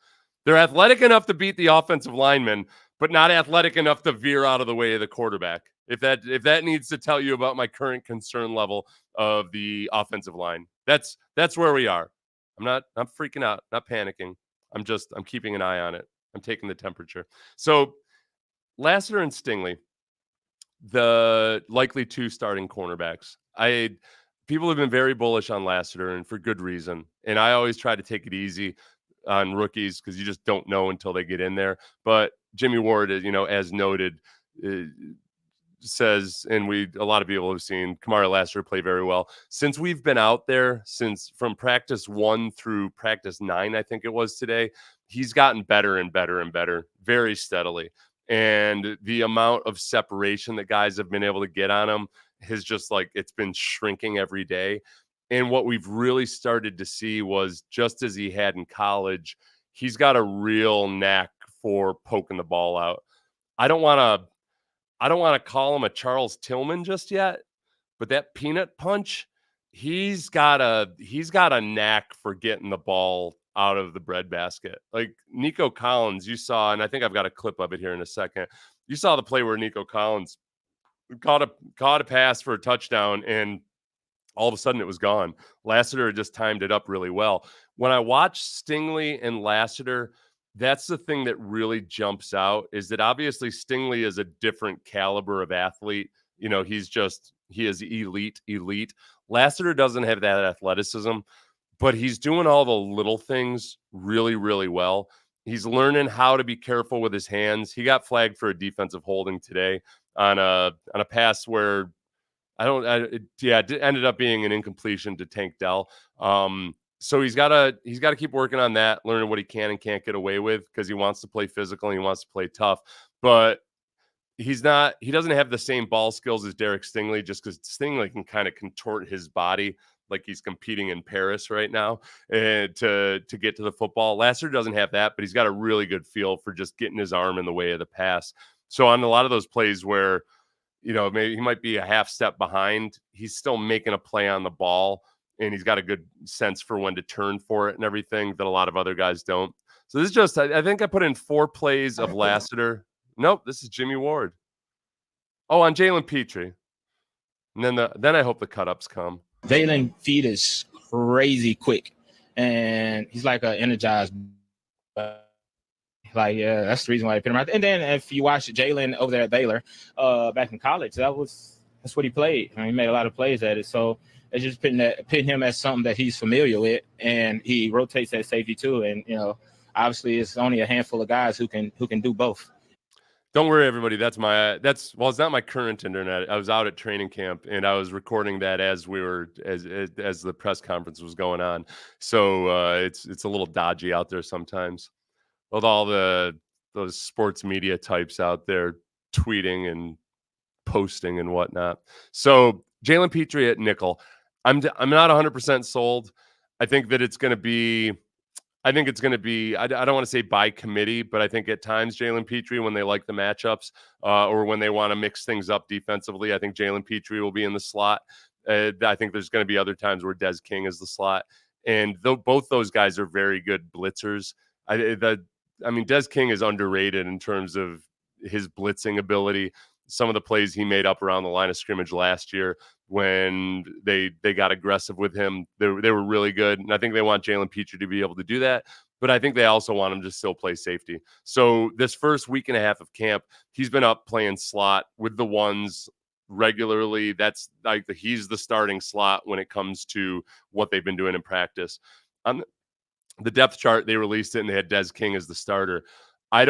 They're athletic enough to beat the offensive lineman, but not athletic enough to veer out of the way of the quarterback. If that needs to tell you about my current concern level of the offensive line, that's where we are. I'm not freaking out, not panicking. I'm keeping an eye on it. I'm taking the temperature. So Lassiter and Stingley, the likely 2 starting cornerbacks. People have been very bullish on Lassiter, and for good reason. And I always try to take it easy on rookies because you just don't know until they get in there. But Jimmy Ward, as noted, says, and a lot of people have seen Kamara Lassiter play very well since we've been out there, from practice 1 through practice 9, I think it was today. He's gotten better and better and better very steadily. And the amount of separation that guys have been able to get on him has just it's been shrinking every day. And what we've really started to see was, just as he had in college, he's got a real knack for poking the ball out. I don't want to call him a Charles Tillman just yet, but that peanut punch, he's got a knack for getting the ball out of the breadbasket. Like Nico Collins, you saw, and I think I've got a clip of it here in a second. You saw the play where Nico Collins caught a pass for a touchdown, and all of a sudden it was gone. Lassiter just timed it up really well. When I watch Stingley and Lassiter, that's the thing that really jumps out, is that obviously Stingley is a different caliber of athlete. He is elite. Lassiter doesn't have that athleticism, but he's doing all the little things really, really well. He's learning how to be careful with his hands. He got flagged for a defensive holding today on a pass where it ended up being an incompletion to Tank Dell. So he's got to keep working on that, learning what he can and can't get away with, because he wants to play physical and he wants to play tough. But he doesn't have the same ball skills as Derek Stingley, just because Stingley can kind of contort his body like he's competing in Paris right now to get to the football. Lassiter doesn't have that, but he's got a really good feel for just getting his arm in the way of the pass. So on a lot of those plays where, maybe he might be a half step behind, he's still making a play on the ball, and he's got a good sense for when to turn for it and everything that a lot of other guys don't. So this is just, I think I put in 4 plays of Lassiter. Nope, this is Jimmy Ward. Oh, on Jalen Petrie. And then I hope the cut-ups come. Jalen feet is crazy quick, and he's like an energized. That's the reason why I put him out. And then if you watch Jalen over there at Baylor, back in college, that's what he played. He made a lot of plays at it. So it's just putting him as something that he's familiar with, and he rotates at safety too. And obviously, it's only a handful of guys who can do both. Don't worry, everybody. It's not my current internet. I was out at training camp, and I was recording that as the press conference was going on. So it's a little dodgy out there sometimes, with all those sports media types out there tweeting and posting and whatnot. So Jalen Petrie at nickel. I'm not 100% sold. I think that it's going to be. I don't want to say by committee, but I think at times Jalen Petrie, when they like the matchups or when they want to mix things up defensively, I think Jalen Petrie will be in the slot. I think there's going to be other times where Des King is the slot. And both those guys are very good blitzers. Des King is underrated in terms of his blitzing ability. Some of the plays he made up around the line of scrimmage last year when they got aggressive with him, they were really good. And I think they want Jalen Petrie to be able to do that. But I think they also want him to still play safety. So this first week and a half of camp, he's been up playing slot with the ones regularly. That's he's the starting slot when it comes to what they've been doing in practice. On the depth chart, they released it and they had Des King as the starter. I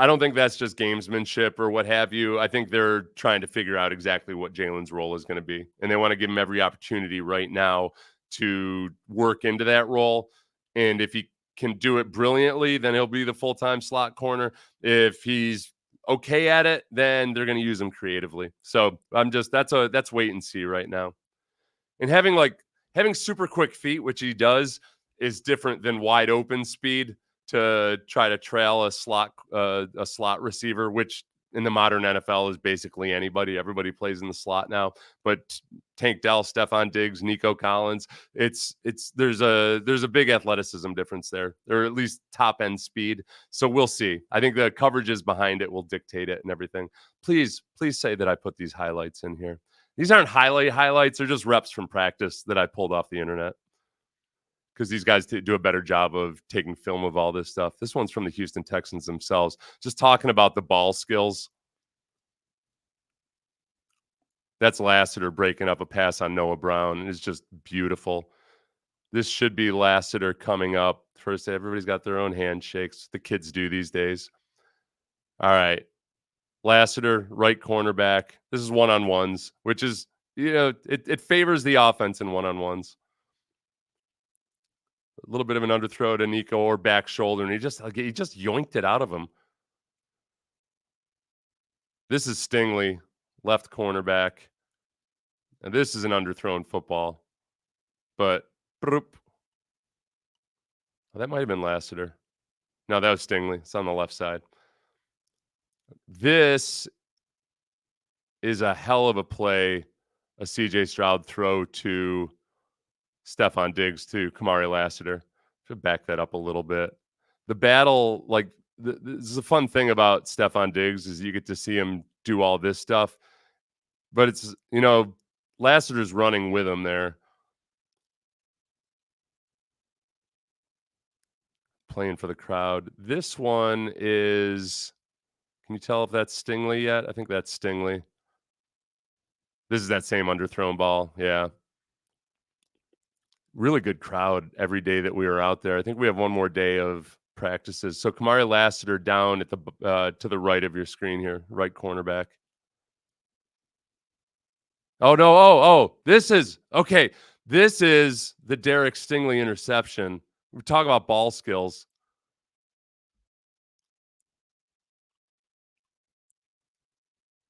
don't think that's just gamesmanship or what have you. I think they're trying to figure out exactly what Jalen's role is going to be. And they want to give him every opportunity right now to work into that role. And if he can do it brilliantly, then he'll be the full-time slot corner. If he's okay at it, then they're going to use him creatively. So that's wait and see right now. And having super quick feet, which he does, is different than wide open speed to try to trail a slot receiver, which in the modern NFL is basically anybody. Everybody plays in the slot now. But Tank Dell, Stephon Diggs, Nico Collins, there's a big athleticism difference there, or at least top end speed. So we'll see. I think the coverages behind it will dictate it and everything. Please say that I put these highlights in here. These aren't highlights. They're just reps from practice that I pulled off the internet, because these guys do a better job of taking film of all this stuff. This one's from the Houston Texans themselves, just talking about the ball skills. That's Lassiter breaking up a pass on Noah Brown. It's just beautiful. This should be Lassiter coming up. First, everybody's got their own handshakes. The kids do these days. All right. Lassiter, right cornerback. This is one-on-ones, which is, it favors the offense in one-on-ones. A little bit of an underthrow to Nico or back shoulder, and he just yoinked it out of him. This is Stingley, left cornerback. And this is an underthrown football. But that might have been Lassiter. No, that was Stingley. It's on the left side. This is a hell of a play, a CJ Stroud throw to Stephon Diggs to Kamari Lassiter. Should back that up a little bit. The battle, this is a fun thing about Stephon Diggs, is you get to see him do all this stuff. But it's, Lassiter's running with him there. Playing for the crowd. This one is, can you tell if that's Stingley yet? I think that's Stingley. This is that same underthrown ball. Yeah. Really good crowd every day that we were out there. I think we have one more day of practices. So Kamari Lassiter down at the to the right of your screen here, right cornerback. Oh no! Oh, this is okay. This is the Derek Stingley interception. We talk about ball skills.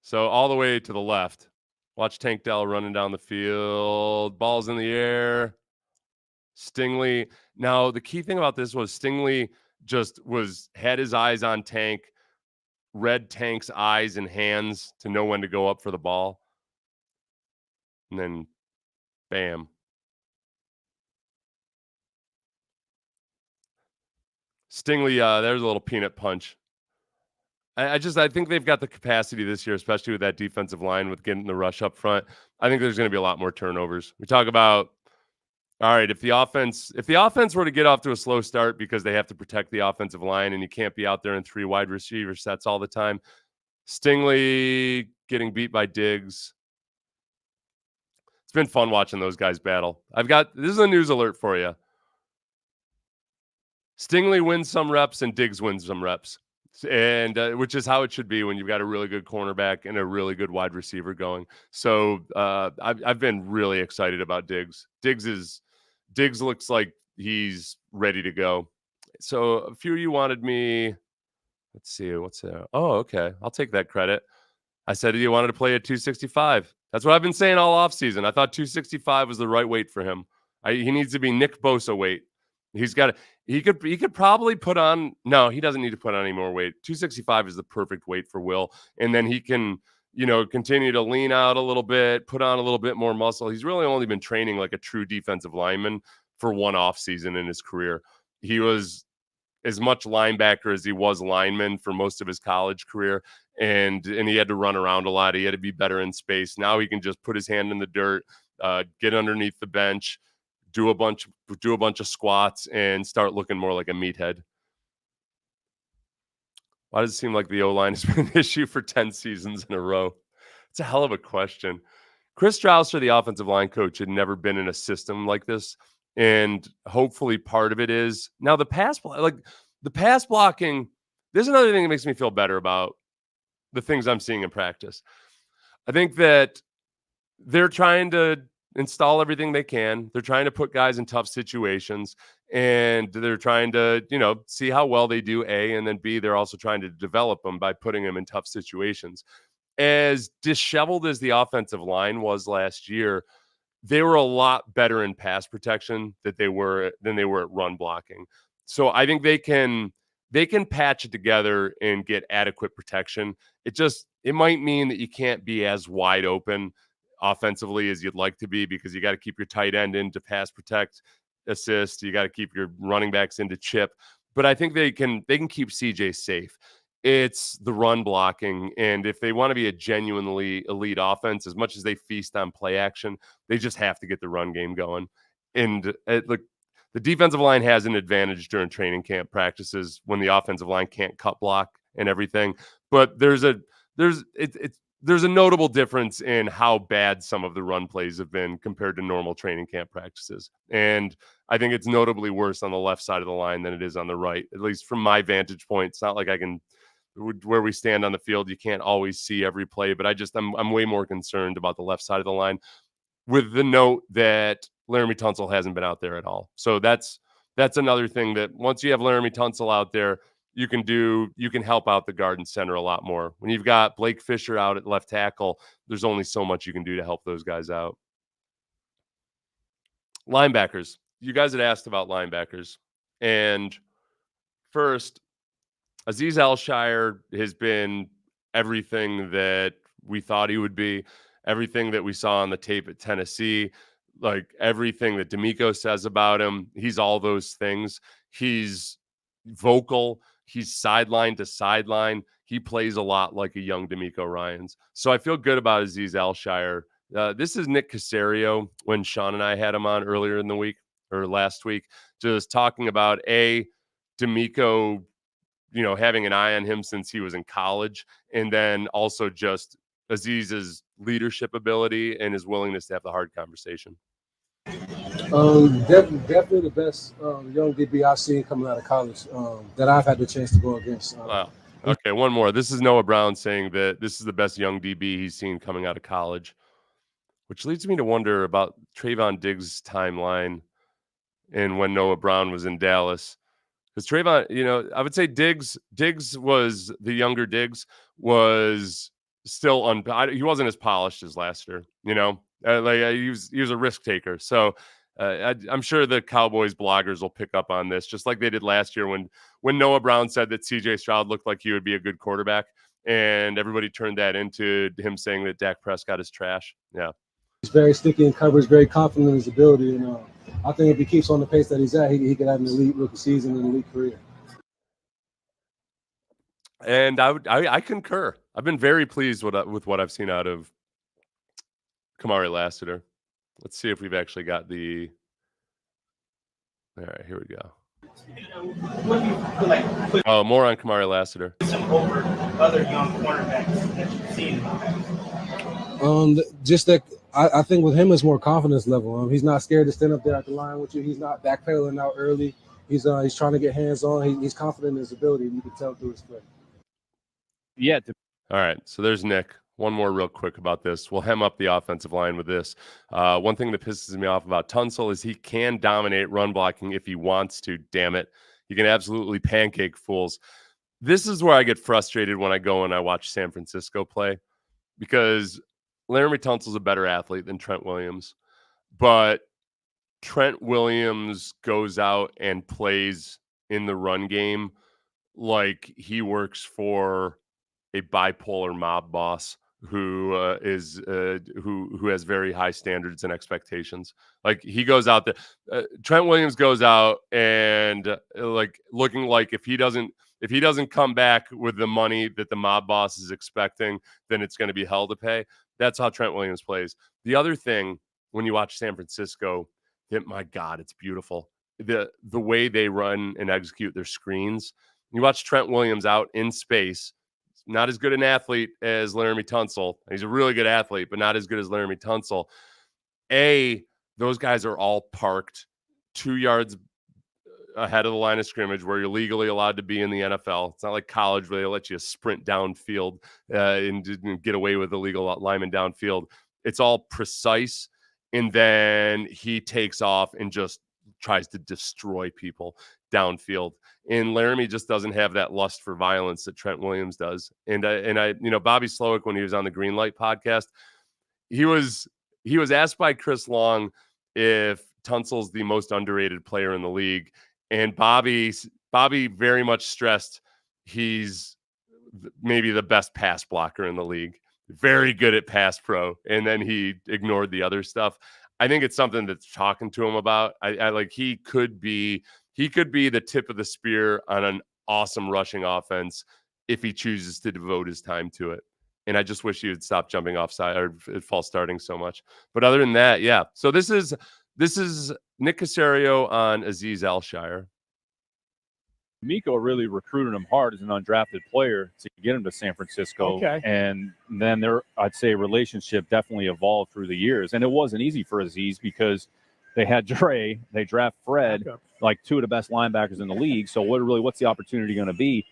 So all the way to the left. Watch Tank Dell running down the field. Ball's in the air. Stingley. Now, the key thing about this was Stingley just had his eyes on Tank, read Tank's eyes and hands to know when to go up for the ball. And then, bam. Stingley, there's a little peanut punch. I think they've got the capacity this year, especially with that defensive line, with getting the rush up front. I think there's going to be a lot more turnovers. We talk about, all right, if the offense were to get off to a slow start because they have to protect the offensive line and you can't be out there in 3 wide receiver sets all the time, Stingley getting beat by Diggs. It's been fun watching those guys battle. This is a news alert for you. Stingley wins some reps and Diggs wins some reps. And which is how it should be when you've got a really good cornerback and a really good wide receiver going. So I've been really excited about Diggs. Diggs looks like he's ready to go. So a few of you wanted me. Let's see what's there. Oh, okay. I'll take that credit. I said you wanted to play at 265. That's what I've been saying all offseason. I thought 265 was the right weight for him. He needs to be Nick Bosa weight. He could probably put on. No, he doesn't need to put on any more weight. 265 is the perfect weight for Will, and then he can, continue to lean out a little bit, put on a little bit more muscle. He's really only been training like a true defensive lineman for one off season in his career. He was as much linebacker as he was lineman for most of his college career, and he had to run around a lot. He had to be better in space. Now he can just put his hand in the dirt, get underneath the bench, do a bunch of squats, and start looking more like a meathead. Why does it seem like the O-line has been an issue for 10 seasons in a row? It's a hell of a question. Chris Strausser, the offensive line coach, had never been in a system like this. And hopefully part of it is now the pass blocking. There's another thing that makes me feel better about the things I'm seeing in practice. I think that they're trying to install everything they can. They're trying to put guys in tough situations, and they're trying to, see how well they do, A, and then B, they're also trying to develop them by putting them in tough situations. As disheveled as the offensive line was last year, they were a lot better in pass protection than they were at run blocking. So I think they can they can patch it together and get adequate protection. It might mean that you can't be as wide open offensively as you'd like to be, because you got to keep your tight end in to pass protect, assist. You got to keep your running backs in to chip. But I think they can keep CJ safe. It's the run blocking. And if they want to be a genuinely elite offense, as much as they feast on play action, they just have to get the run game going. And look, the defensive line has an advantage during training camp practices when the offensive line can't cut block and everything. But there's a notable difference in how bad some of the run plays have been compared to normal training camp practices. And I think it's notably worse on the left side of the line than it is on the right, at least from my vantage point. It's not like I can, where we stand on the field, you can't always see every play, but I'm way more concerned about the left side of the line, with the note that Laramie Tunsil hasn't been out there at all. So that's another thing, that once you have Laramie Tunsil out there, you can help out the guard and center a lot more. When you've got Blake Fisher out at left tackle, there's only so much you can do to help those guys out. Linebackers. You guys had asked about linebackers. And first, Azeez Al-Shire has been everything that we thought he would be, everything that we saw on the tape at Tennessee, like everything that Denico says about him. He's all those things. He's vocal. He's sideline to sideline. He plays a lot like a young Denico Ryans. So I feel good about Azeez Al-Shire. This is Nick Caserio when Sean and I had him on earlier in the week, or last week, just talking about Denico, having an eye on him since he was in college, and then also just Azeez's leadership ability and his willingness to have the hard conversation. Definitely the best young DB I've seen coming out of college that I've had the chance to go against. Wow. Okay, one more. This is Noah Brown saying that this is the best young DB he's seen coming out of college, which leads me to wonder about Trayvon Diggs' timeline and when Noah Brown was in Dallas. Because Trayvon, I would say Diggs was, the younger Diggs was still he wasn't as polished as last year. He was a risk taker. So I'm sure the Cowboys bloggers will pick up on this, just like they did last year when Noah Brown said that CJ Stroud looked like he would be a good quarterback, and everybody turned that into him saying that Dak Prescott is trash. Yeah. He's very sticky in coverage, very confident in his ability, and I think if he keeps on the pace that he's at, he could have an elite rookie season and an elite career. And I concur. I've been very pleased with what I've seen out of Kamari Lassiter. Let's see if we've actually got the. All right, here we go. What do you feel like? Oh, more on Kamari Lassiter. Some over other young cornerbacks that you've seen. Just that I think with him it's more confidence level. He's not scared to stand up there at the line with you. He's not backpedaling out early. He's trying to get hands on. He's confident in his ability. You can tell through his play. Yeah. All right, so there's Nick. One more real quick about this. We'll hem up the offensive line with this. One thing that pisses me off about Tunsil is he can dominate run blocking if he wants to, damn it. He can absolutely pancake fools. This is where I get frustrated when I go and I watch San Francisco play, because Laramie Tunsil's a better athlete than Trent Williams. But Trent Williams goes out and plays in the run game like he works for a bipolar mob boss who has very high standards and expectations. Like, he goes out there, Trent Williams goes out and looking like if he doesn't come back with the money that the mob boss is expecting, then it's going to be hell to pay. That's how Trent Williams plays. The other thing, when you watch San Francisco, my God, it's beautiful. The way they run and execute their screens. You watch Trent Williams out in space. Not as good an athlete as Laramie Tunsil. He's a really good athlete, but not as good as Laramie Tunsil. Those guys are all parked 2 yards ahead of the line of scrimmage, where you're legally allowed to be in the NFL. It's not like college where they let you sprint downfield and get away with illegal linemen downfield. It's all precise. And then he takes off and just tries to destroy people downfield. And Laramie just doesn't have that lust for violence that Trent Williams does. And I Bobby Slowick, when he was on the Greenlight podcast, he was asked by Chris Long if Tunsil's the most underrated player in the league. And Bobby Bobby very much stressed he's maybe the best pass blocker in the league, very good at pass pro, and then he ignored the other stuff. I think it's something that's talking to him about. I like he could be the tip of the spear on an awesome rushing offense if he chooses to devote his time to it. And I just wish he would stop jumping offside or false starting so much. But other than that, yeah. So this is Nick Caserio on Azeez Al-Shaair. Miko really recruited him hard as an undrafted player to get him to San Francisco. Okay. And then I'd say relationship definitely evolved through the years. And it wasn't easy for Azeez because they had Dre, they draft Fred, like two of the best linebackers in the league. So what's the opportunity going to be?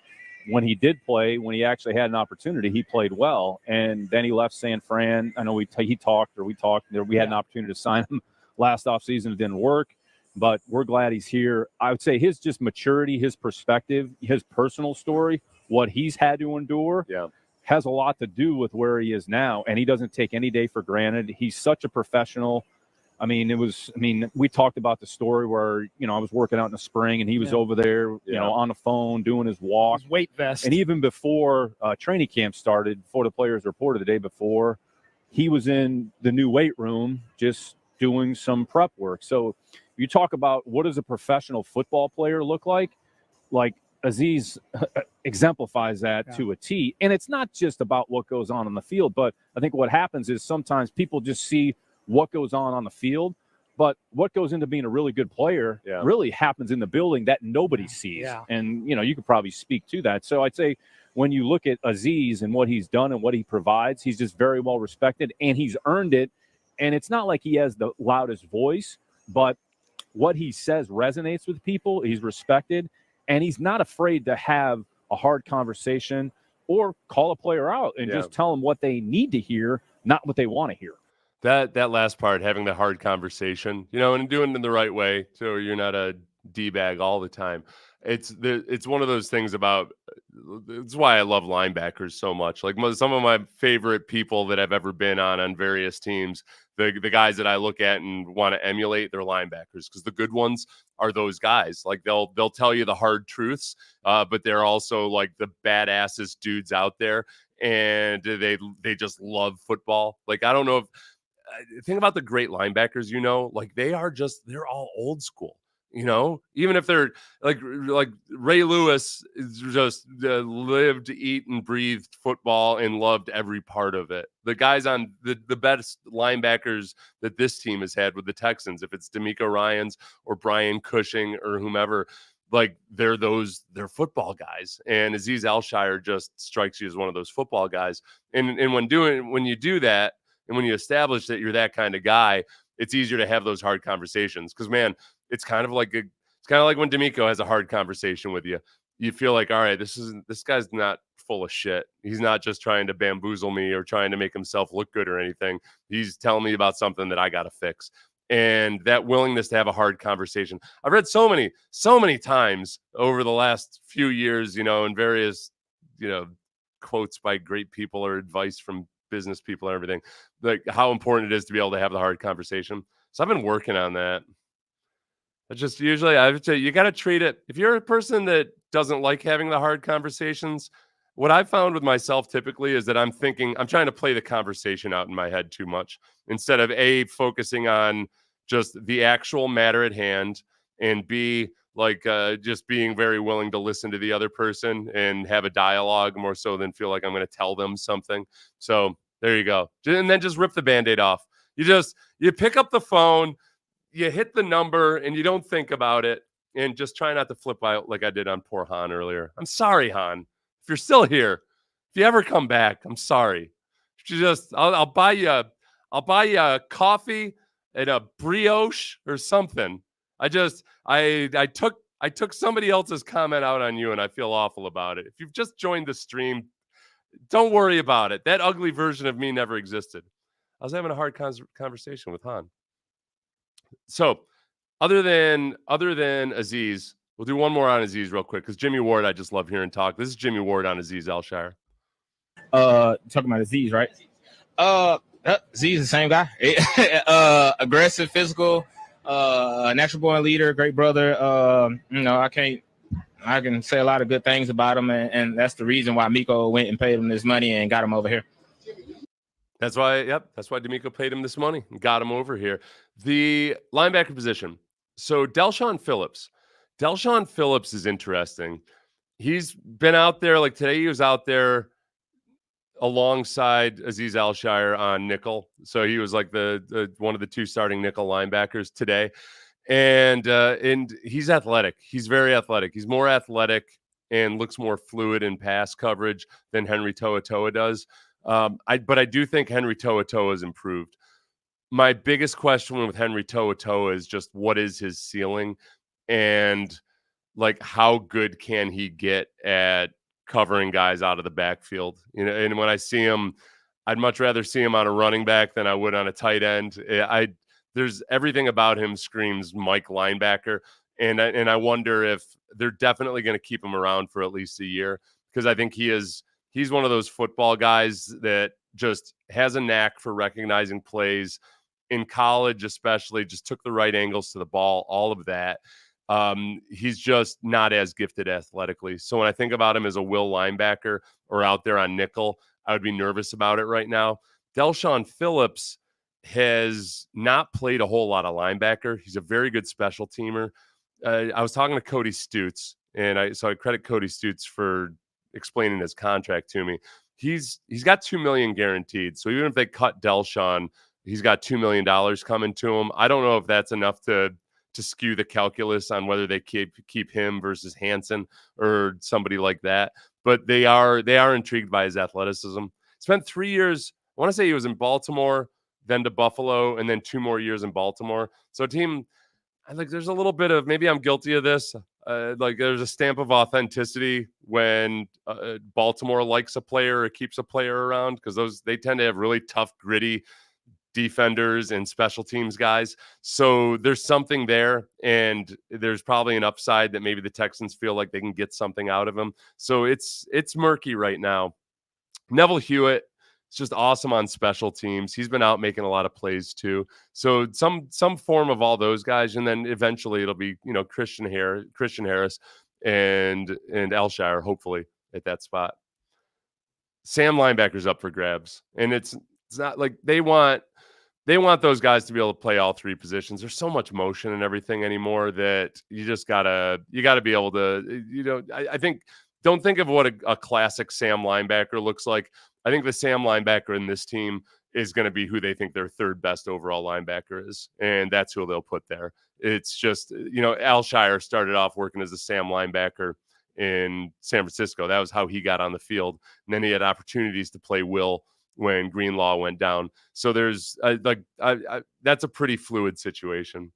When he did play, when he actually had an opportunity, he played well. And then he left San Fran. I know we had an opportunity to sign him last offseason. It didn't work. But we're glad he's here. I would say his just maturity, his perspective, his personal story, what he's had to endure has a lot to do with where he is now. And he doesn't take any day for granted. He's such a professional. We talked about the story where, I was working out in the spring and he was over there, on the phone doing his walk. His weight vest. And even before training camp started, before the players reported the day before, he was in the new weight room just doing some prep work. So you talk about what does a professional football player look like Azeez exemplifies that to a T. And it's not just about what goes on the field, but I think what happens is sometimes people just see what goes on the field, but what goes into being a really good player really happens in the building that nobody sees. Yeah. And, you could probably speak to that. So I'd say when you look at Azeez and what he's done and what he provides, he's just very well respected and he's earned it. And it's not like he has the loudest voice, but what he says resonates with people. He's respected, and he's not afraid to have a hard conversation or call a player out and just tell them what they need to hear, not what they want to hear. That last part, having the hard conversation, and doing it in the right way, so you're not a D-bag all the time. It's one of those things about. It's why I love linebackers so much. Like some of my favorite people that I've ever been on various teams, the guys that I look at and want to emulate, they're linebackers, because the good ones are those guys. Like they'll tell you the hard truths, but they're also like the badassest dudes out there, and they just love football. Like I don't know if. Think about the great linebackers, like they're all old school, even if they're like Ray Lewis is just lived, eat, and breathed football and loved every part of it. The guys on the best linebackers that this team has had with the Texans, if it's D'Amico Ryans or Brian Cushing or whomever, like they're football guys. And Azeez Al-Shaair just strikes you as one of those football guys. And when you do that, and when you establish that you're that kind of guy, it's easier to have those hard conversations. Because, man, it's kind of like when D'Amico has a hard conversation with you. You feel like, all right, this guy's not full of shit. He's not just trying to bamboozle me or trying to make himself look good or anything. He's telling me about something that I got to fix. And that willingness to have a hard conversation. I've read so many times over the last few years, in various, quotes by great people or advice from business people and everything, like how important it is to be able to have the hard conversation. So I've been working on that. I just usually I would say you got to treat it. If you're a person that doesn't like having the hard conversations, what I found with myself typically is that I'm trying to play the conversation out in my head too much instead of focusing on just the actual matter at hand, and B, just being very willing to listen to the other person and have a dialogue more so than feel like I'm going to tell them something. So there you go. And then just rip the Band-Aid off. You pick up the phone, you hit the number, and you don't think about it, and just try not to flip out like I did on poor Han earlier. I'm sorry, Han. If you're still here, if you ever come back, I'm sorry. I'll buy you a coffee and a brioche or something. I took somebody else's comment out on you, and I feel awful about it. If you've just joined the stream, don't worry about it. That ugly version of me never existed. I was having a hard conversation with Han. So, other than Azeez, we'll do one more on Azeez real quick, because Jimmy Ward, I just love hearing talk. This is Jimmy Ward on Azeez Al-Shaair. Talking about Azeez, right? Azeez, the same guy. Aggressive, physical, natural born leader, great brother. I I can say a lot of good things about him, and that's the reason why Miko went and paid him this money and got him over here. That's why Denico paid him this money and got him over here. The linebacker position. So Delshon Phillips is interesting. He's been out there, like today he was out there alongside Azeez Al-Shaair on nickel. So he was like the one of the two starting nickel linebackers today. And he's athletic. He's very athletic. He's more athletic and looks more fluid in pass coverage than Henry To'oTo'o does. But I do think Henry To'oTo'o has improved. My biggest question with Henry To'oTo'o is just what is his ceiling, and like how good can he get at covering guys out of the backfield? You know, and when I see him, I'd much rather see him on a running back than I would on a tight end. There's everything about him screams Mike linebacker, and I wonder if they're definitely going to keep him around for at least a year, because I think he's one of those football guys that just has a knack for recognizing plays. In college, especially, just took the right angles to the ball, all of that. He's just not as gifted athletically. So when I think about him as a will linebacker or out there on nickel, I would be nervous about it right now. Delshon Phillips has not played a whole lot of linebacker. He's a very good special teamer. I was talking to Cody Stutes, and I credit Cody Stutes for explaining his contract to me. He's got $2 million guaranteed. So even if they cut Delshon, he's got $2 million coming to him. I don't know if that's enough to skew the calculus on whether they keep him versus Hansen or somebody like that. But they are intrigued by his athleticism. Spent 3 years. I want to say he was in Baltimore, then to Buffalo, and then 2 more years in Baltimore. So team, there's a little bit of, maybe I'm guilty of this. There's a stamp of authenticity when Baltimore likes a player or keeps a player around, because they tend to have really tough, gritty defenders and special teams guys. So there's something there, and there's probably an upside that maybe the Texans feel like they can get something out of him. So it's murky right now. Neville Hewitt is just awesome on special teams. He's been out making a lot of plays too. So some form of all those guys, and then eventually it'll be, Christian Harris and Al-Shaair, hopefully, at that spot. Sam linebacker's up for grabs, and it's not like they want those guys to be able to play all three positions. There's so much motion and everything anymore that you just gotta be able to, I think, don't think of what a classic Sam linebacker looks like. I think the Sam linebacker in this team is going to be who they think their third best overall linebacker is, and that's who they'll put there. It's just, Al-Shaair started off working as a Sam linebacker in San Francisco. That was how he got on the field, and then he had opportunities to play Will when Greenlaw went down. So there's that's a pretty fluid situation.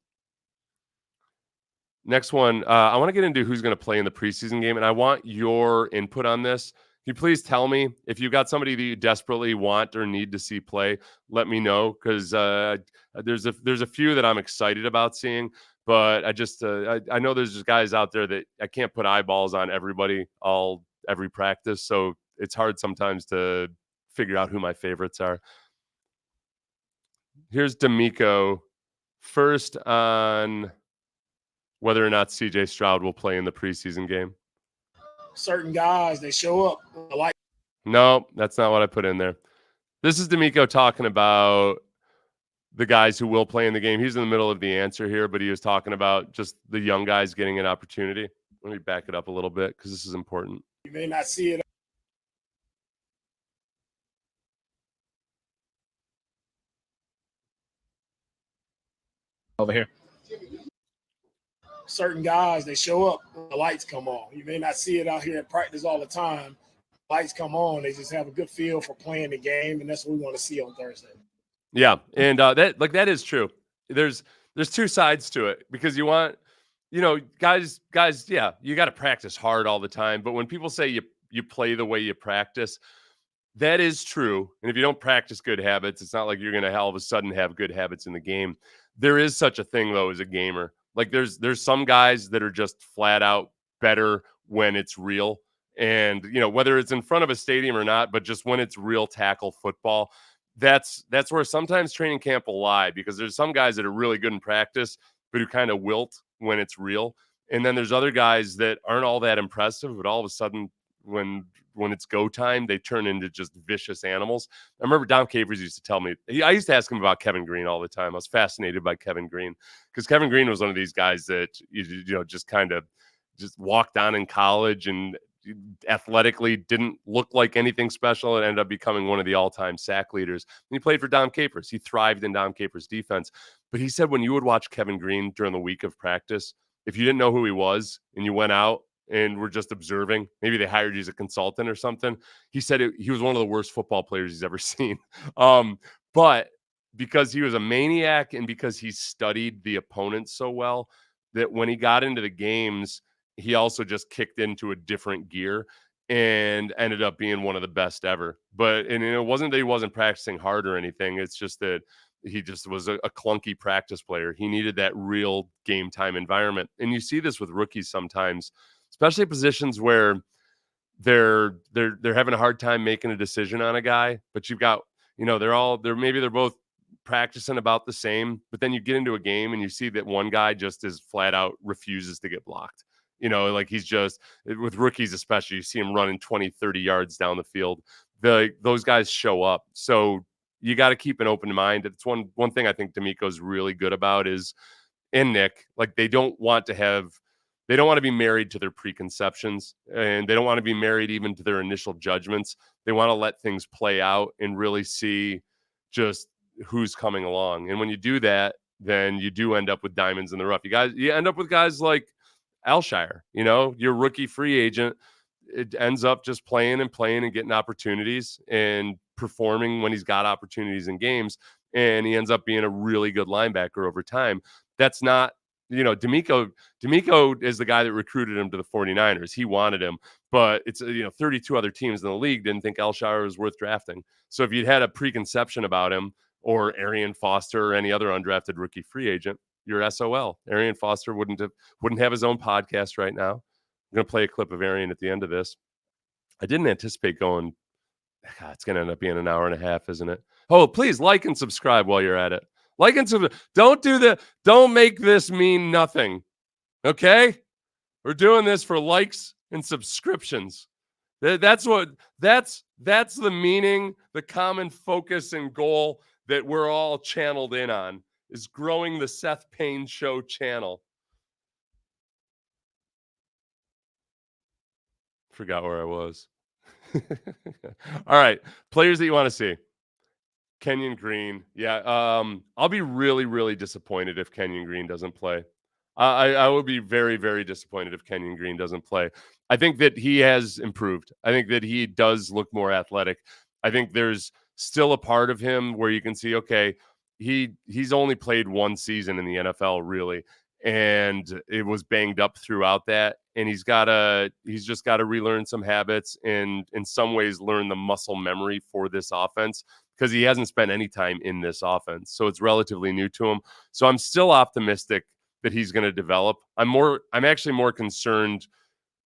Next one, I want to get into who's going to play in the preseason game, and I want your input on this. Can you please tell me if you've got somebody that you desperately want or need to see play? Let me know, because there's a few that I'm excited about seeing, but I know there's just guys out there that I can't put eyeballs on everybody every practice, so it's hard sometimes to figure out who my favorites are. Here's Denico first on whether or not CJ Stroud will play in the preseason game. Certain guys, they show up like. No, that's not what I put in there. This is Denico talking about the guys who will play in the game. He's in the middle of the answer here, but he was talking about just the young guys getting an opportunity. Let me back it up a little bit because this is important. You may not see it over here. Certain guys, they show up, the lights come on. You may not see it out here at practice all the time. Lights come on, they just have a good feel for playing the game, and that's what we want to see on Thursday. Yeah, and that is true. There's two sides to it, because you want, guys, yeah, you got to practice hard all the time. But when people say you play the way you practice, that is true. And if you don't practice good habits, it's not like you're going to all of a sudden have good habits in the game. There is such a thing, though, as a gamer. Like there's some guys that are just flat out better when it's real. And, whether it's in front of a stadium or not, but just when it's real tackle football, that's where sometimes training camp will lie, because there's some guys that are really good in practice, but who kind of wilt when it's real. And then there's other guys that aren't all that impressive, but all of a sudden when it's go time, they turn into just vicious animals. I remember Dom Capers used to tell me, I used to ask him about Kevin Green all the time. I was fascinated by Kevin Green because Kevin Green was one of these guys that, you know, just kind of just walked on in college and athletically didn't look like anything special and ended up becoming one of the all-time sack leaders. And he played for Dom Capers. He thrived in Dom Capers' defense. But he said when you would watch Kevin Green during the week of practice, if you didn't know who he was and you went out and were just observing, maybe they hired you as a consultant or something, he said he was one of the worst football players he's ever seen. But because he was a maniac and because he studied the opponent so well, that when he got into the games, he also just kicked into a different gear and ended up being one of the best ever. And it wasn't that he wasn't practicing hard or anything. It's just that he just was a clunky practice player. He needed that real game time environment. And you see this with rookies sometimes, especially positions where they're having a hard time making a decision on a guy, but you've got, you know, they're both practicing about the same, but then you get into a game and you see that one guy just is flat out refuses to get blocked. You know, like he's just, with rookies especially, you see him running 20, 30 yards down the field. Those guys show up. So you got to keep an open mind. It's one thing I think Denico's really good about is, and Nick, like they don't want to be married to their preconceptions, and they don't want to be married even to their initial judgments. They want to let things play out and really see just who's coming along. And when you do that, then you do end up with diamonds in the rough. You end up with guys like Alshire, you know, your rookie free agent. It ends up just playing and getting opportunities and performing when he's got opportunities in games. And he ends up being a really good linebacker over time. That's not, you know, Denico is the guy that recruited him to the 49ers. He wanted him, but it's, you know, 32 other teams in the league didn't think Alshire was worth drafting. So if you'd had a preconception about him, or Arian Foster or any other undrafted rookie free agent, you're SOL. Arian Foster wouldn't have his own podcast right now. I'm going to play a clip of Arian at the end of this. I didn't anticipate going, God, it's going to end up being an hour and a half, isn't it? Oh, please like and subscribe while you're at it. Like and subscribe. Don't make this mean nothing. Okay? We're doing this for likes and subscriptions. That's the meaning, the common focus and goal that we're all channeled in on, is growing the Seth Payne Show channel. Forgot where I was. All right. Players that you want to see. Kenyon Green. Yeah. I'll be really, really disappointed if Kenyon Green doesn't play. I will be very, very disappointed if Kenyon Green doesn't play. I think that he has improved. I think that he does look more athletic. I think there's still a part of him where you can see, okay, he's only played one season in the NFL really, and it was banged up throughout that. And he's just got to relearn some habits and in some ways learn the muscle memory for this offense, because he hasn't spent any time in this offense. So it's relatively new to him. So I'm still optimistic that he's going to develop. I'm actually more concerned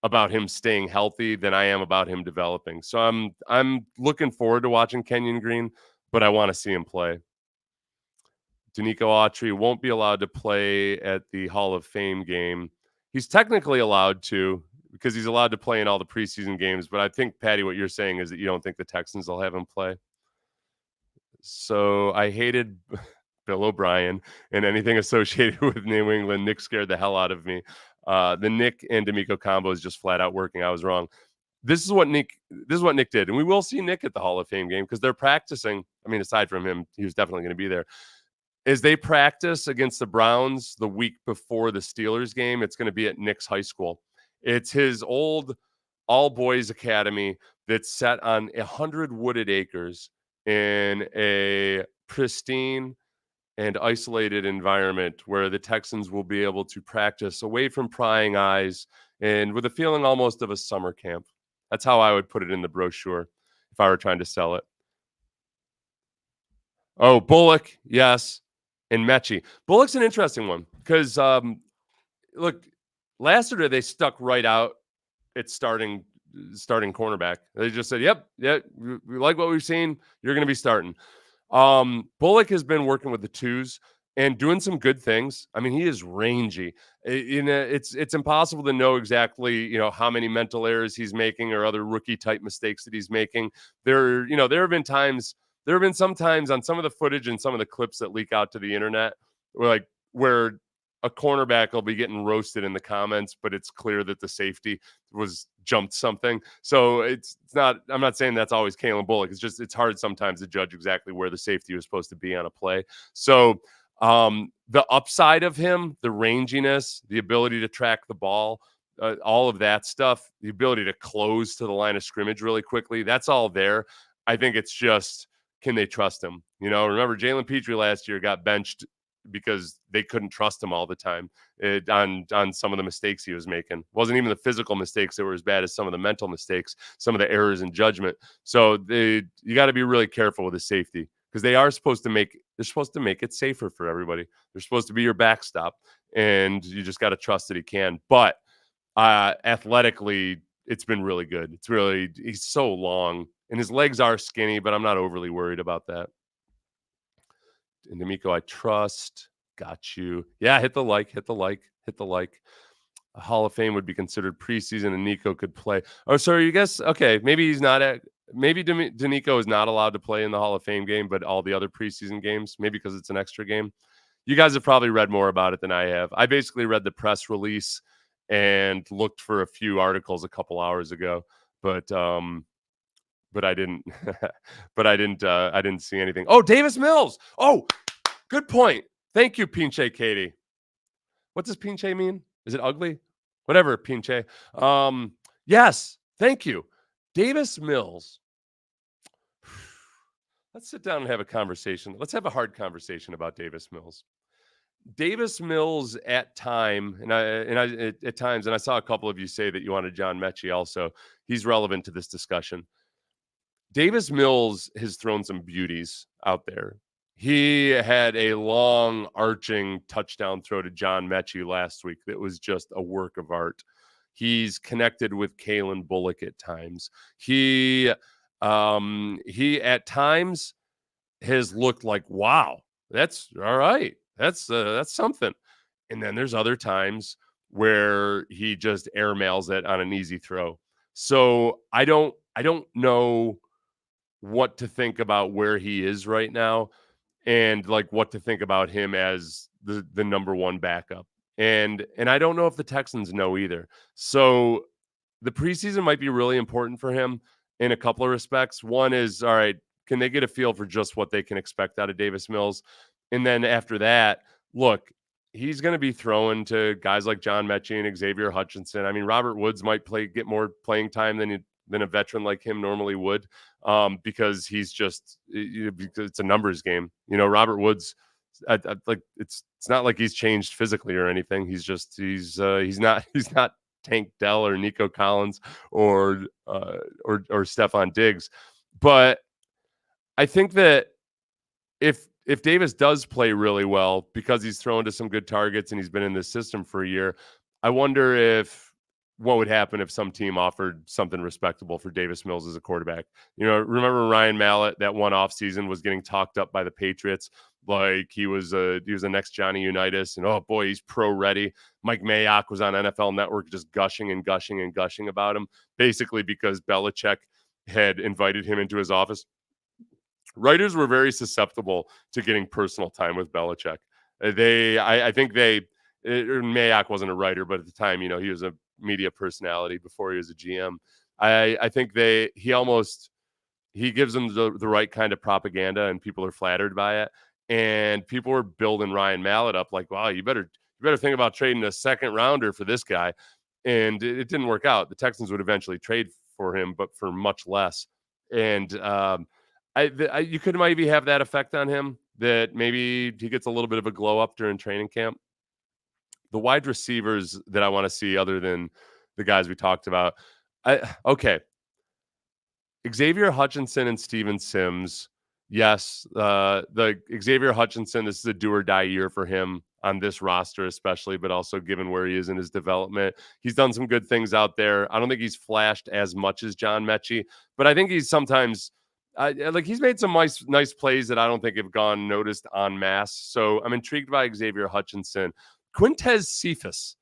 about him staying healthy than I am about him developing. So I'm looking forward to watching Kenyon Green, but I want to see him play. Denico Autry won't be allowed to play at the Hall of Fame game. He's technically allowed to, because he's allowed to play in all the preseason games. But I think, Patty, what you're saying is that you don't think the Texans will have him play. So I hated Bill O'Brien and anything associated with New England. Nick scared the hell out of me. The Nick and Denico combo is just flat out working. I was wrong. This is what Nick did. And we will see Nick at the Hall of Fame game because they're practicing. I mean, aside from him, he was definitely going to be there. As they practice against the Browns the week before the Steelers game, it's going to be at Nick's high school. It's his old all-boys academy that's set on 100 wooded acres in a pristine and isolated environment where the Texans will be able to practice away from prying eyes and with a feeling almost of a summer camp. That's how I would put it in the brochure if I were trying to sell it. Oh, Bullock, yes, and Mechie. Bullock's an interesting one because, look, last year they stuck right out at starting cornerback. They just said, yep, we like what we've seen. You're going to be starting. Bullock has been working with the twos. and doing some good things. I mean, he is rangy. It's impossible to know exactly, how many mental errors he's making or other rookie type mistakes that he's making. There have been some times on some of the footage and some of the clips that leak out to the internet where a cornerback will be getting roasted in the comments, but it's clear that the safety was jumped something. So it's not, I'm not saying that's always Kalen Bullock. It's hard sometimes to judge exactly where the safety was supposed to be on a play. So the upside of him, the ranginess, the ability to track the ball, all of that stuff, the ability to close to the line of scrimmage really quickly, that's all there. I think it's just, can they trust him? Remember Jalen Petrie last year got benched because they couldn't trust him all the time on some of the mistakes he was making. It wasn't even the physical mistakes that were as bad as some of the mental mistakes, some of the errors in judgment. So you got to be really careful with the safety, because they're supposed to make it safer for everybody. They're supposed to be your backstop, and you just got to trust that he can. But athletically, it's been really good. He's so long, and his legs are skinny, but I'm not overly worried about that. And Denico, I trust. Got you. Yeah, hit the like. A Hall of Fame would be considered preseason, and Nico could play. Oh, sorry, you guess? Okay, maybe he's not at. Maybe Denico is not allowed to play in the Hall of Fame game, but all the other preseason games, maybe because it's an extra game. You guys have probably read more about it than I have. I basically read the press release and looked for a few articles a couple hours ago, but I didn't. I didn't see anything. Oh, Davis Mills. Oh, good point. Thank you, Pinche Katie. What does Pinche mean? Is it ugly? Whatever, Pinche. Yes, thank you. Davis Mills. Let's sit down and have a conversation. Let's have a hard conversation about Davis Mills. Davis Mills at times, and I saw a couple of you say that you wanted John Mechie also. He's relevant to this discussion. Davis Mills has thrown some beauties out there. He had a long arching touchdown throw to John Mechie last week that was just a work of art. He's connected with Kalen Bullock at times. He at times has looked like, wow, that's all right. That's something. And then there's other times where he just airmails it on an easy throw. So I don't know what to think about where he is right now, and like what to think about him as the number one backup. And I don't know if the Texans know either. So the preseason might be really important for him in a couple of respects. One is, all right, can they get a feel for just what they can expect out of Davis Mills? And then after that, look, he's going to be throwing to guys like John Mechie and Xavier Hutchinson. I mean, Robert Woods might get more playing time than a veteran like him normally would, because he's just, because it's a numbers game. Robert Woods, it's not like he's changed physically or anything. He's not Tank Dell or Nico Collins or Stephon Diggs. But I think that if Davis does play really well, because he's thrown to some good targets and he's been in this system for a year, I wonder what would happen if some team offered something respectable for Davis Mills as a quarterback. Remember Ryan Mallett that one offseason was getting talked up by the Patriots like he was a next Johnny Unitas, and oh boy, he's pro ready. Mike Mayock was on NFL Network just gushing about him, basically because Belichick had invited him into his office. Writers were very susceptible to getting personal time with Belichick. I think Mayock wasn't a writer, but at the time, he was a media personality before he was a GM. I think he gives them the right kind of propaganda, and people are flattered by it. And people were building Ryan Mallett up like, wow, you better think about trading a second rounder for this guy. And it didn't work out. The Texans would eventually trade for him, but for much less. And you could maybe have that effect on him, that maybe he gets a little bit of a glow up during training camp. The wide receivers that I want to see, other than the guys we talked about, Xavier Hutchinson and Steven Sims. Yes, the Xavier Hutchinson, this is a do or die year for him on this roster, especially, but also given where he is in his development. He's done some good things out there. I don't think he's flashed as much as John Mechie, but I think he's sometimes Like he's made some nice plays that I don't think have gone noticed en masse. So I'm intrigued by Xavier Hutchinson. Quintez Cephas,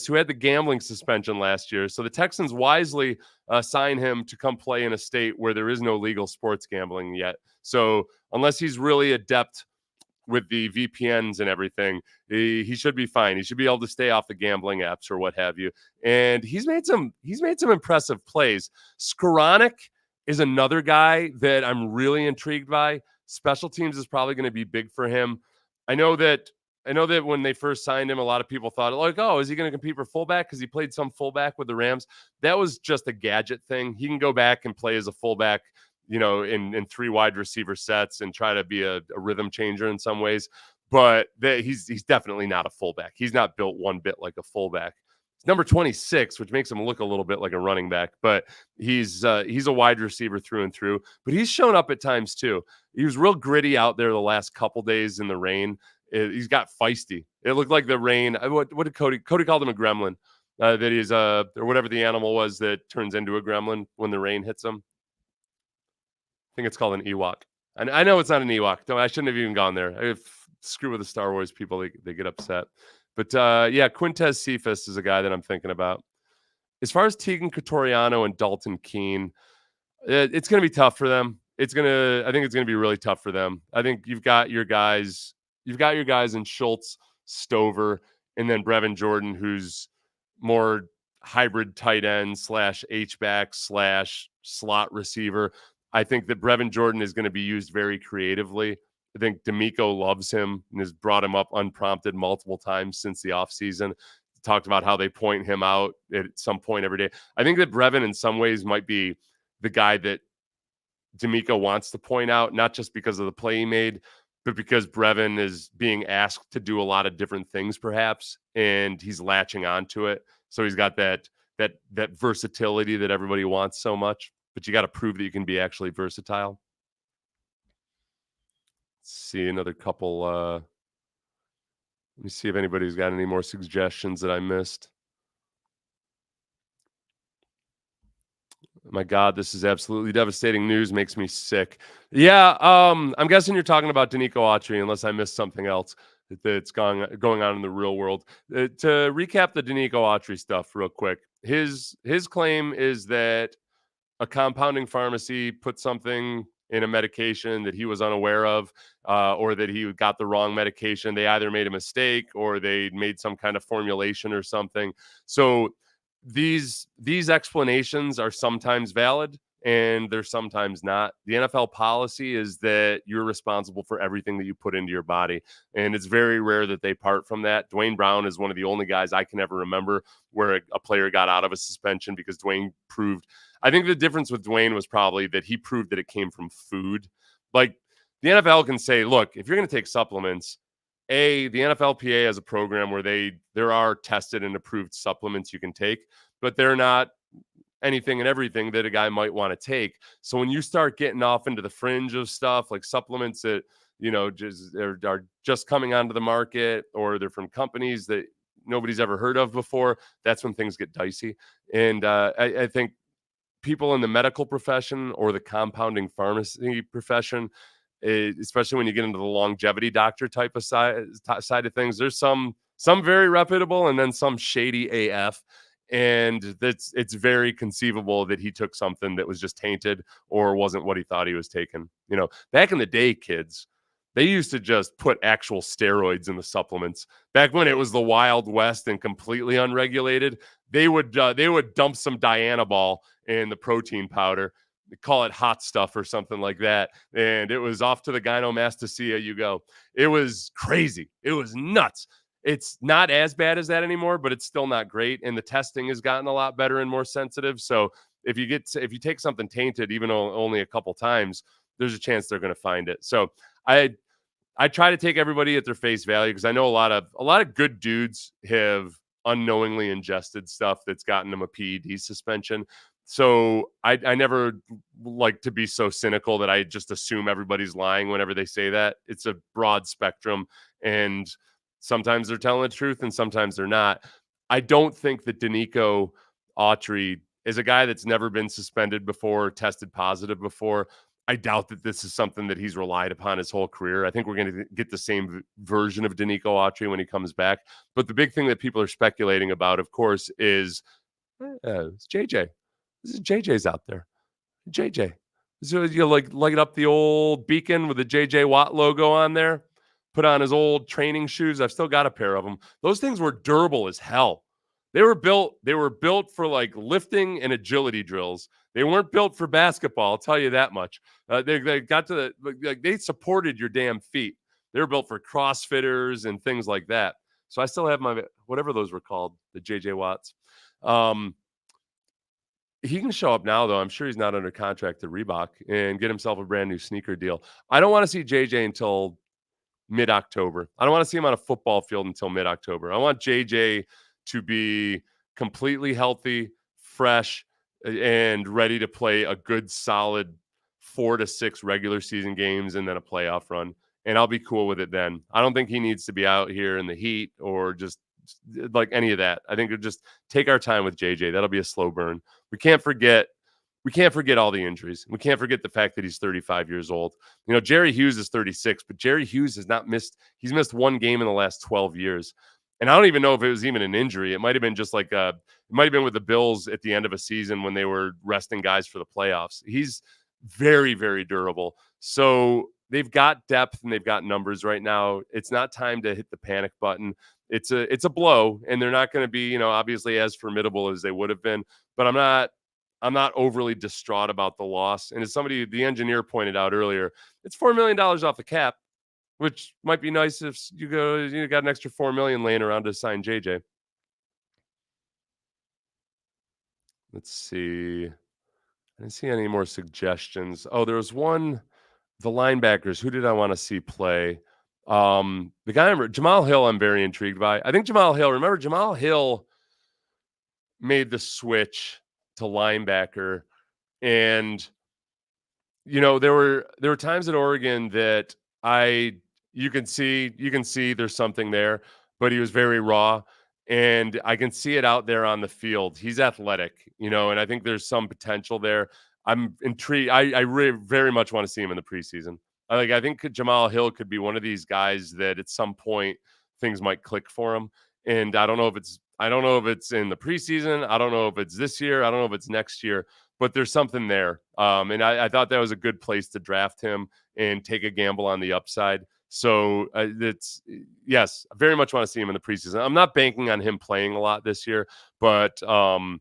who had the gambling suspension last year. So the Texans wisely sign him to come play in a state where there is no legal sports gambling yet. So unless he's really adept with the VPNs and everything, he should be fine. He should be able to stay off the gambling apps or what have you. And he's made some impressive plays. Skoranek is another guy that I'm really intrigued by. Special teams is probably going to be big for him. I know that when they first signed him, a lot of people thought, like, oh, is he going to compete for fullback? Because he played some fullback with the Rams. That was just a gadget thing. He can go back and play as a fullback, in 3 wide receiver sets and try to be a rhythm changer in some ways. But he's definitely not a fullback. He's not built one bit like a fullback. He's number 26, which makes him look a little bit like a running back. But he's a wide receiver through and through. But he's shown up at times too. He was real gritty out there the last couple days in the rain. He's got feisty. It looked like the rain. What did Cody called him a gremlin? That he's or whatever the animal was that turns into a gremlin when the rain hits him. I think it's called an Ewok. And I know it's not an Ewok. No, I shouldn't have even gone there. Screw with the Star Wars people. They get upset. But Quintez Cephas is a guy that I'm thinking about. As far as Tegan Cotoriano and Dalton Keene, it's going to be tough for them. I think it's going to be really tough for them. I think you've got your guys in Schultz, Stover, and then Brevin Jordan, who's more hybrid tight end / H-back / slot receiver. I think that Brevin Jordan is going to be used very creatively. I think Denico loves him and has brought him up unprompted multiple times since the offseason. Talked about how they point him out at some point every day. I think that Brevin in some ways might be the guy that Denico wants to point out, not just because of the play he made, but because Brevin is being asked to do a lot of different things perhaps, and he's latching onto it. So he's got that versatility that everybody wants so much, but you got to prove that you can be actually versatile. Let's see another couple. Let me see if anybody's got any more suggestions that I missed. My God, this is absolutely devastating news. Makes me sick. Yeah, I'm guessing you're talking about Denico Autry, unless I missed something else that's going on in the real world. To recap the Denico Autry stuff real quick, his claim is that a compounding pharmacy put something in a medication that he was unaware of, or that he got the wrong medication. They either made a mistake or they made some kind of formulation or something. So these explanations are sometimes valid and they're sometimes not. The NFL policy is that you're responsible for everything that you put into your body, and it's very rare that they part from that. Dwayne Brown is one of the only guys I can ever remember where a player got out of a suspension because Dwayne proved. I think the difference with Dwayne was probably that he proved that it came from food. Like the NFL can say, look, if you're going to take supplements, the NFLPA has a program where there are tested and approved supplements you can take, but they're not anything and everything that a guy might want to take. So when you start getting off into the fringe of stuff like supplements that, are just coming onto the market, or they're from companies that nobody's ever heard of before, that's when things get dicey. And I think people in the medical profession or the compounding pharmacy profession, especially when you get into the longevity doctor type of side of things, there's some very reputable and then some shady AF. And it's very conceivable that he took something that was just tainted or wasn't what he thought he was taking. Back in the day, kids, they used to just put actual steroids in the supplements. Back when it was the Wild West and completely unregulated, they would dump some Dianabol in the protein powder, call it hot stuff or something like that, and it was off to the gynecomastia you go. It was crazy. It was nuts. It's not as bad as that anymore, but it's still not great. And the testing has gotten a lot better and more sensitive. So if you take something tainted, even only a couple times, there's a chance they're going to find it. So I try to take everybody at their face value, because I know a lot of good dudes have unknowingly ingested stuff that's gotten them a PED suspension. So I never like to be so cynical that I just assume everybody's lying whenever they say that. It's a broad spectrum, and sometimes they're telling the truth and sometimes they're not. I don't think that Denico Autry as a guy that's never been suspended before, tested positive before, I doubt that this is something that he's relied upon his whole career. I think we're going to get the same version of Denico Autry when he comes back. But the big thing that people are speculating about, of course, is it's JJ. This is JJ's out there. JJ. So you light up the old beacon with the JJ Watt logo on there, put on his old training shoes. I've still got a pair of them. Those things were durable as hell. They were built for like lifting and agility drills. They weren't built for basketball, I'll tell you that much. They got to they supported your damn feet. They were built for CrossFitters and things like that. So I still have my whatever those were called, the JJ Watts. He can show up now, though. I'm sure he's not under contract to Reebok and get himself a brand new sneaker deal. I don't want to see JJ until mid-October. I don't want to see him on a football field until mid-October. I want JJ to be completely healthy, fresh, and ready to play a good, solid 4 to 6 regular season games and then a playoff run. And I'll be cool with it then. I don't think he needs to be out here in the heat or just like any of that. I think we'll just take our time with JJ. That'll be a slow burn. We can't forget all the injuries. We can't forget the fact that he's 35 years old. You know, Jerry Hughes is 36, but Jerry Hughes has not missed. He's missed one game in the last 12 years. And I don't even know if it was even an injury. It might have been just like it might have been with the Bills at the end of a season when they were resting guys for the playoffs. He's very, very durable. So they've got depth and they've got numbers right now. It's not time to hit the panic button. It's a blow, and they're not going to be, obviously as formidable as they would have been. But I'm not overly distraught about the loss. And as the engineer pointed out earlier, it's $4 million off the cap, which might be nice if you got an extra $4 million laying around to sign JJ. Let's see. I didn't see any more suggestions. Oh, there was one. The linebackers. Who did I want to see play? The guy, Jamal Hill, I'm very intrigued by. I think Jamal Hill made the switch to linebacker. And, there were times at Oregon that you can see there's something there, but he was very raw. And I can see it out there on the field. He's athletic, and I think there's some potential there. I'm intrigued. I really very much want to see him in the preseason. I think Jamal Hill could be one of these guys that at some point things might click for him. And I don't know if it's in the preseason. I don't know if it's this year. I don't know if it's next year, but there's something there. And I thought that was a good place to draft him and take a gamble on the upside. So yes, I very much want to see him in the preseason. I'm not banking on him playing a lot this year, but I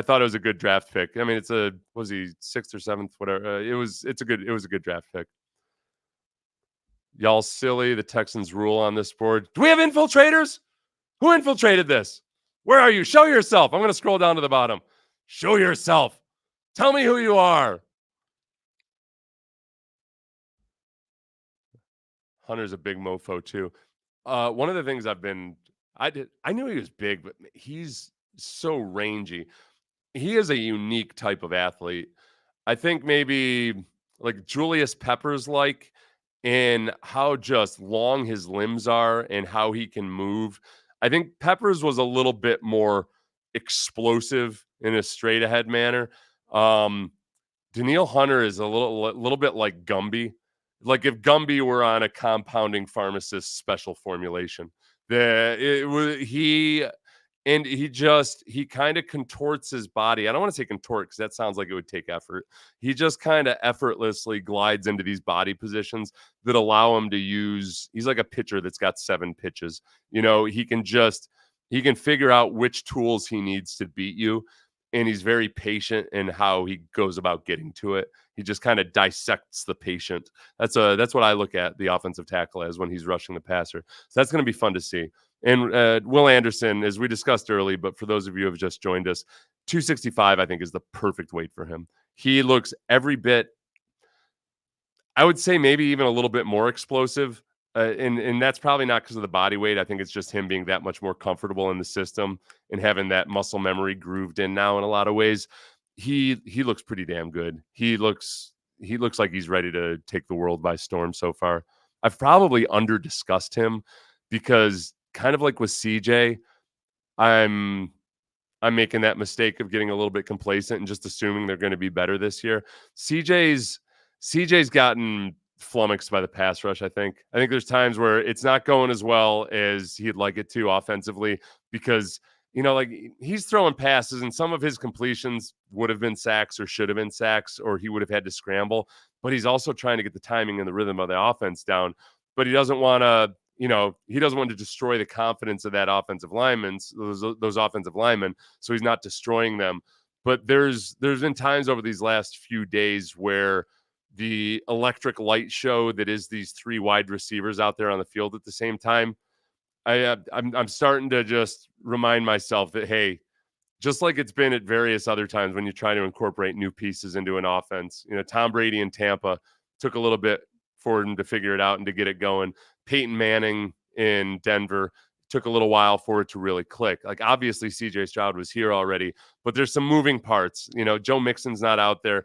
thought it was a good draft pick. I mean, was he 6th or 7th, whatever. It was a good draft pick. Y'all silly. The Texans rule on this board. Do we have infiltrators? Who infiltrated this? Where are you? Show yourself. I'm going to scroll down to the bottom. Show yourself. Tell me who you are. Hunter's a big mofo too. One of the things I knew he was big, but he's so rangy. He is a unique type of athlete. I think maybe like Julius Peppers in how just long his limbs are and how he can move. I think Peppers was a little bit more explosive in a straight ahead manner. Danielle Hunter is a little bit like Gumby. Like if Gumby were on a compounding pharmacist special formulation. He kind of contorts his body. I don't want to say contort because that sounds like it would take effort. He just kind of effortlessly glides into these body positions that allow him to use. He's like a pitcher that's got 7 pitches. He can figure out which tools he needs to beat you. And he's very patient in how he goes about getting to it. He just kind of dissects the patient. That's what I look at the offensive tackle as when he's rushing the passer. So that's going to be fun to see. And Will Anderson, as we discussed early, but for those of you who have just joined us, 265, I think, is the perfect weight for him. He looks every bit, I would say maybe even a little bit more explosive. And that's probably not because of the body weight. I think it's just him being that much more comfortable in the system and having that muscle memory grooved in now in a lot of ways. He looks pretty damn good. He looks like he's ready to take the world by storm so far. I've probably under-discussed him because kind of like with CJ, I'm I'm making that mistake of getting a little bit complacent and just assuming they're going to be better this year. CJ's gotten flummoxed by the pass rush. I think there's times where it's not going as well as he'd like it to offensively because, like he's throwing passes and some of his completions would have been sacks or should have been sacks, or he would have had to scramble, but he's also trying to get the timing and the rhythm of the offense down, but he doesn't want to, he doesn't want to destroy the confidence of that offensive lineman, those offensive linemen. So he's not destroying them. But there's been times over these last few days where the electric light show that is these three wide receivers out there on the field at the same time, I'm starting to just remind myself that, hey, just like it's been at various other times when you try to incorporate new pieces into an offense, Tom Brady in Tampa took a little bit for him to figure it out and to get it going. Peyton Manning in Denver took a little while for it to really click. Like, obviously CJ Stroud was here already, but there's some moving parts. Joe Mixon's not out there.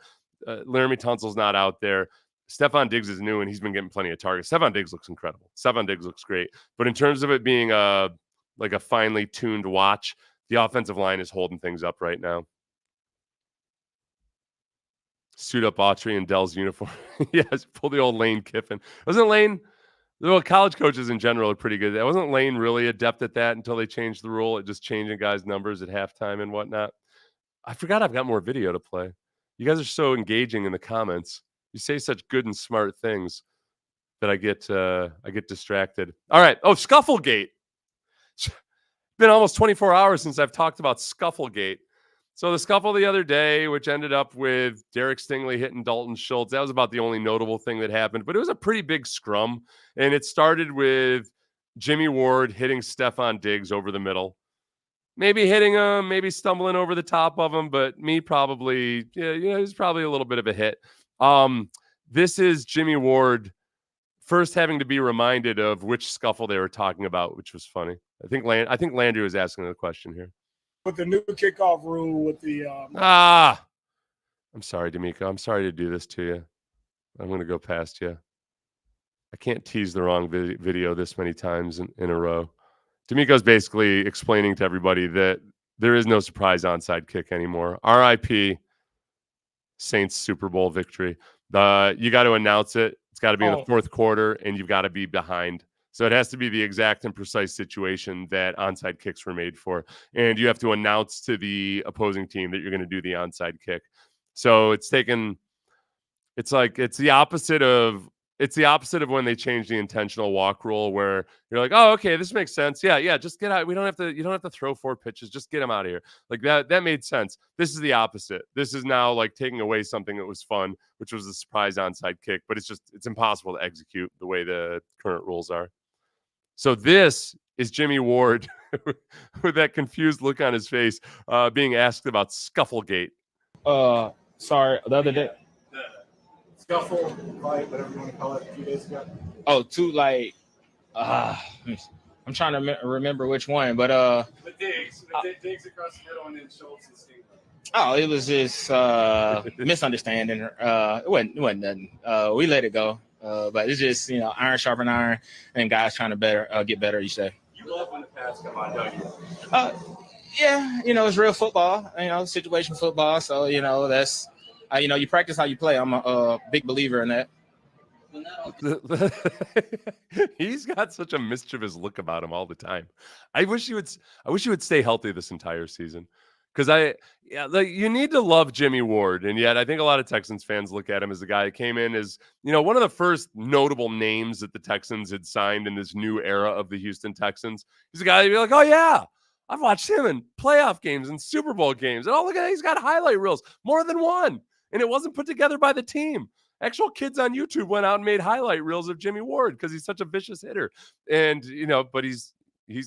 Laramie Tunsil's not out there. Stephon Diggs is new and he's been getting plenty of targets. Stephon Diggs looks incredible. Stephon Diggs looks great. But in terms of it being a finely tuned watch, the offensive line is holding things up right now. Suit up Autry in Dell's uniform. Yes, pull the old Lane Kiffin. Wasn't Lane? Well, college coaches in general are pretty good. Wasn't Lane really adept at that until they changed the rule at just changing guys' numbers at halftime and whatnot? I forgot I've got more video to play. You guys are so engaging in the comments. You say such good and smart things that I get distracted. All right. Oh, Scufflegate. It's been almost 24 hours since I've talked about Scufflegate. So the scuffle the other day, which ended up with Derek Stingley hitting Dalton Schultz, that was about the only notable thing that happened. But it was a pretty big scrum, and it started with Jimmy Ward hitting Stephon Diggs over the middle. Maybe hitting him, maybe stumbling over the top of him, but me probably, it was probably a little bit of a hit. This is Jimmy Ward first having to be reminded of which scuffle they were talking about, which was funny. I think Landry was asking the question here. With the new kickoff rule with the I'm sorry, D'Amico. I'm sorry to do this to you. I'm going to go past you. I can't tease the wrong video this many times in a row. D'Amico's basically explaining to everybody that there is no surprise onside kick anymore. RIP Saints Super Bowl victory. You got to announce it. It's got to be in the fourth quarter, and you've got to be behind. So it has to be the exact and precise situation that onside kicks were made for. And you have to announce to the opposing team that you're going to do the onside kick. So it's the opposite of when they changed the intentional walk rule, where you're like, oh, okay, this makes sense. Yeah, just get out. You don't have to throw 4 pitches. Just get them out of here. Like that made sense. This is the opposite. This is now like taking away something that was fun, which was the surprise onside kick, but it's impossible to execute the way the current rules are. So this is Jimmy Ward with that confused look on his face, being asked about Scufflegate. Sorry, the other day. Scuffle, fight, whatever you want to call it, a few days ago. Oh, I'm trying to remember which one, but Diggs across the middle and then Schultz and Stingley. Oh, it was just misunderstanding. It wasn't nothing. We let it go. But it's just, iron sharpen iron, and guys trying to get better each day. You love when the pads come on, don't you? Yeah, it's real football, situation football. So, that's, you practice how you play. I'm a big believer in that. He's got such a mischievous look about him all the time. I wish you would stay healthy this entire season. Because you need to love Jimmy Ward, and yet I think a lot of Texans fans look at him as the guy that came in as, one of the first notable names that the Texans had signed in this new era of the Houston Texans. He's a guy that you're like, oh yeah, I've watched him in playoff games and Super Bowl games, and look at that, he's got highlight reels, more than one, and it wasn't put together by the team. Actual kids on YouTube went out and made highlight reels of Jimmy Ward because he's such a vicious hitter, and but he's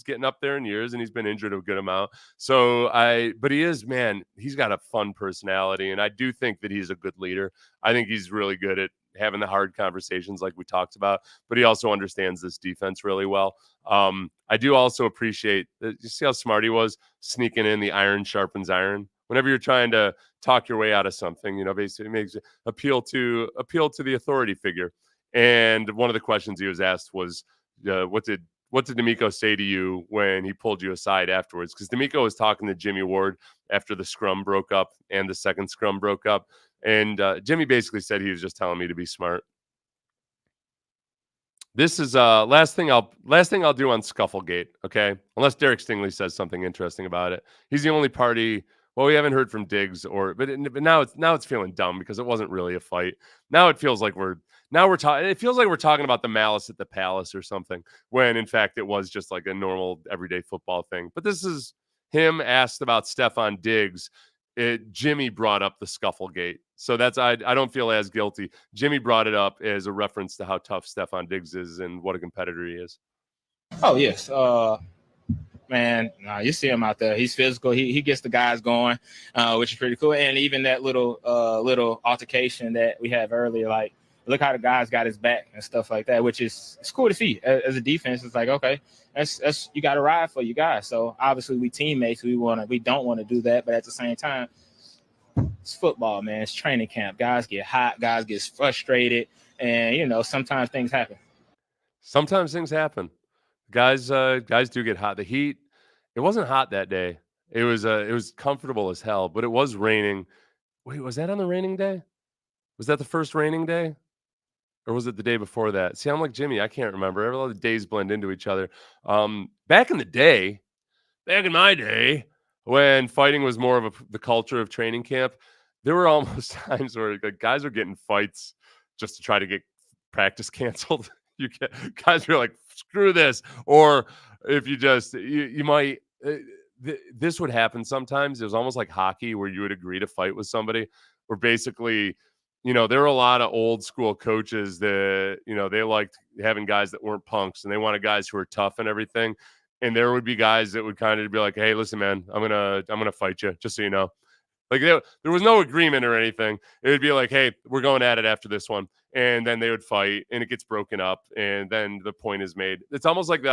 getting up there in years and he's been injured a good amount. But he's got a fun personality. And I do think that he's a good leader. I think he's really good at having the hard conversations like we talked about, but he also understands this defense really well. I do also appreciate you see how smart he was sneaking in the iron sharpens iron. Whenever you're trying to talk your way out of something, basically makes appeal to the authority figure. And one of the questions he was asked was, what did what did Denico say to you when he pulled you aside afterwards? Because Denico was talking to Jimmy Ward after the scrum broke up and the second scrum broke up. And Jimmy basically said he was just telling me to be smart. This is last thing I'll do on Scufflegate, okay? Unless Derek Stingley says something interesting about it. He's the only party. Well, we haven't heard from Diggs but now it's feeling dumb because it wasn't really a fight. Now it feels like we're talking. It feels like we're talking about the malice at the palace or something, when in fact it was just like a normal everyday football thing. But this is him asked about Stephon Diggs. Jimmy brought up the Scufflegate. So that's I don't feel as guilty. Jimmy brought it up as a reference to how tough Stephon Diggs is and what a competitor he is. Oh, yes. Man, you see him out there. He's physical. He gets the guys going, which is pretty cool. And even that little altercation that we had earlier, like, look how the guys got his back and stuff like that, which is it's cool to see. As a defense, it's like, okay, that's you got to ride for you guys. So obviously we teammates. We don't want to do that, but at the same time, it's football, man. It's training camp. Guys get hot. Guys get frustrated, and sometimes things happen. Sometimes things happen. Guys do get hot. The heat. It wasn't hot that day. It was comfortable as hell, but it was raining. Wait, was that on the raining day? Was that the first raining day? Or was it the day before that? See, I'm like Jimmy. I can't remember. All the days blend into each other. Back in my day, when fighting was more of the culture of training camp, there were almost times where guys were getting fights just to try to get practice canceled. Guys were like, screw this. Or if you just, you might, this would happen sometimes. It was almost like hockey where you would agree to fight with somebody where basically, there were a lot of old school coaches that, they liked having guys that weren't punks and they wanted guys who were tough and everything. And there would be guys that would kind of be like, hey, listen, man, I'm going to fight you, just so you know. Like there was no agreement or anything. It would be like, hey, we're going at it after this one. And then they would fight and it gets broken up. And then the point is made. It's almost like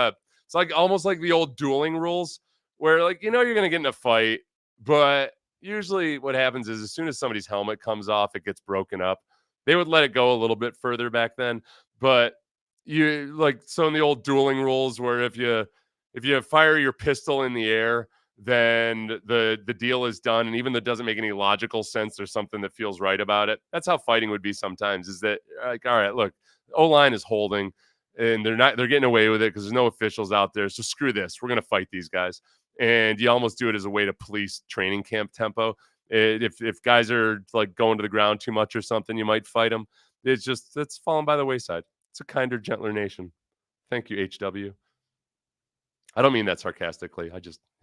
almost like the old dueling rules where you're going to get in a fight, but usually what happens is as soon as somebody's helmet comes off, it gets broken up. They would let it go a little bit further back then. But so in the old dueling rules where if you fire your pistol in the air, then the deal is done. And even though it doesn't make any logical sense, there's something that feels right about it. That's how fighting would be sometimes, is that like, all right, look, O-line is holding and they're getting away with it because there's no officials out there. So screw this. We're going to fight these guys. And you almost do it as a way to police training camp tempo. If guys are like going to the ground too much or something, you might fight them. It's fallen by the wayside. It's a kinder, gentler nation. Thank you, HW. I don't mean that sarcastically.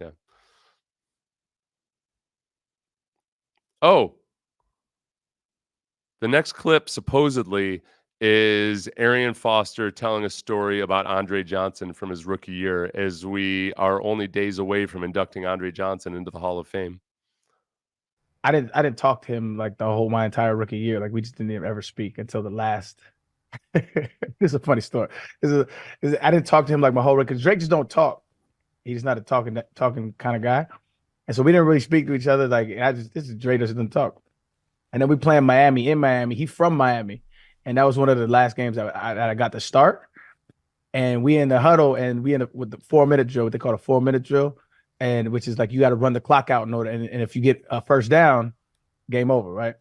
Yeah. Oh, the next clip supposedly is Arian Foster telling a story about Andre Johnson from his rookie year, as we are only days away from inducting Andre Johnson into the Hall of Fame. I didn't talk to him like my entire rookie year. Like we just didn't ever speak until the last. This is a funny story. I didn't talk to him like my whole rookie. Because Drake just don't talk. He's not a talking kind of guy, and so we didn't really speak to each other. Like this is Drake doesn't talk. And then we play in Miami. He's from Miami. And that was one of the last games that I got to start. And we in the huddle and we with the 4-minute drill, what they call a 4-minute drill, and which is like you got to run the clock out in order. And if you get a first down, game over, right?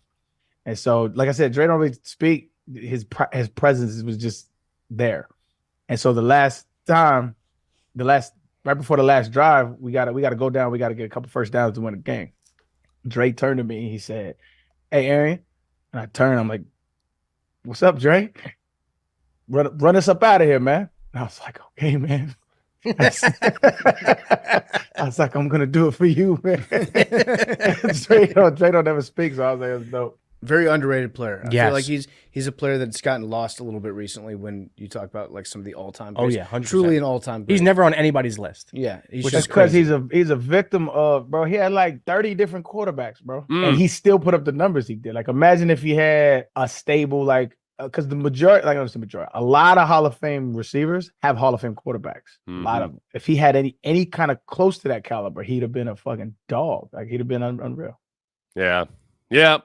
And so, like I said, Dre don't really speak. His presence was just there. And so right before the last drive, we got to go down. We got to get a couple first downs to win the game. Dre turned to me and he said, "Hey, Arian." And I turned. I'm like, "What's up, Dre? Run us up out of here, man." And I was like, "Okay, man." I was like, "I'm gonna do it for you, man." Dre don't ever speak, so I was like, "That's dope." Very underrated player. I Yes. feel like he's a player that's gotten lost a little bit recently when you talk about like some of the all-time. Oh, yeah, 100%. Truly an all-time. He's never on anybody's list. Yeah, Which just is because crazy. he's a victim of, bro. He had like 30 different quarterbacks, bro, and he still put up the numbers he did. Like, imagine if he had a stable because the majority, a lot of Hall of Fame receivers have Hall of Fame quarterbacks. A lot of them. If he had any kind of close to that caliber, he'd have been a fucking dog. Like, he'd have been unreal. Yeah. Yep.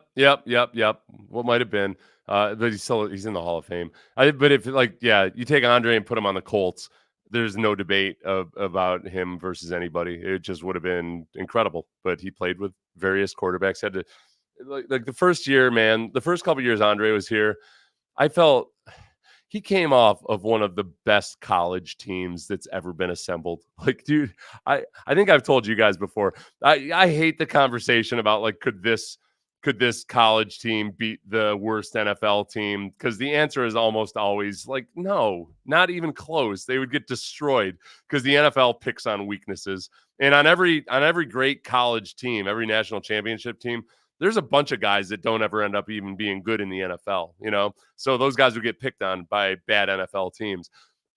What might have been, but he's in the Hall of Fame. But if you take Andre and put him on the Colts, there's no debate about him versus anybody. It just would have been incredible. But he played with various quarterbacks. Had to like the first year, man. The first couple years Andre was here, I felt he came off of one of the best college teams that's ever been assembled. Like, dude, I think I've told you guys before. I hate the conversation about like could this college team beat the worst NFL team? Because the answer is almost always like, no, not even close. They would get destroyed because the NFL picks on weaknesses. And on every great college team, every national championship team, there's a bunch of guys that don't ever end up even being good in the NFL, you know? So those guys would get picked on by bad NFL teams.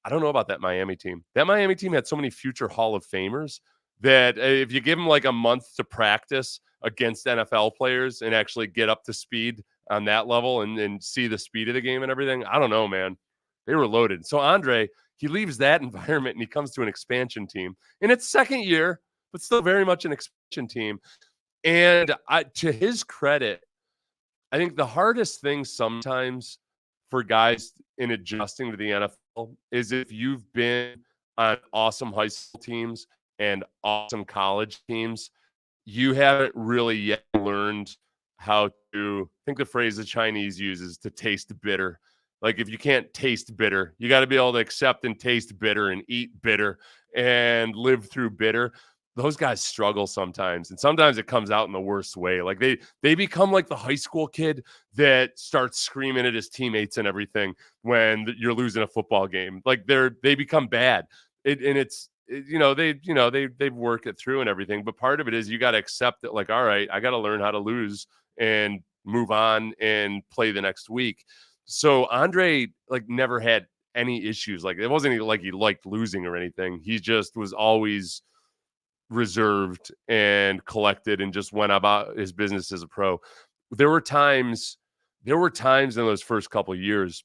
I don't know about that Miami team. That Miami team had so many future Hall of Famers that if you give them like a month to practice against NFL players and actually get up to speed on that level and see the speed of the game and everything, I don't know, man. They were loaded. So Andre, he leaves that environment and he comes to an expansion team in its second year, but still very much an expansion team. And to his credit, I think the hardest thing sometimes for guys in adjusting to the NFL is if you've been on awesome high school teams and awesome college teams, you haven't really yet learned how to, I think the phrase the Chinese use is to taste bitter. Like if you can't taste bitter, you got to be able to accept and taste bitter and eat bitter and live through bitter. Those guys struggle sometimes, and sometimes it comes out in the worst way. Like they become like the high school kid that starts screaming at his teammates and everything when you're losing a football game. Like they become bad. They work it through and everything. But part of it is you got to accept that, like, all right, I got to learn how to lose and move on and play the next week. So Andre like never had any issues. Like it wasn't like he liked losing or anything. He just was always reserved and collected and just went about his business as a pro. There were times in those first couple of years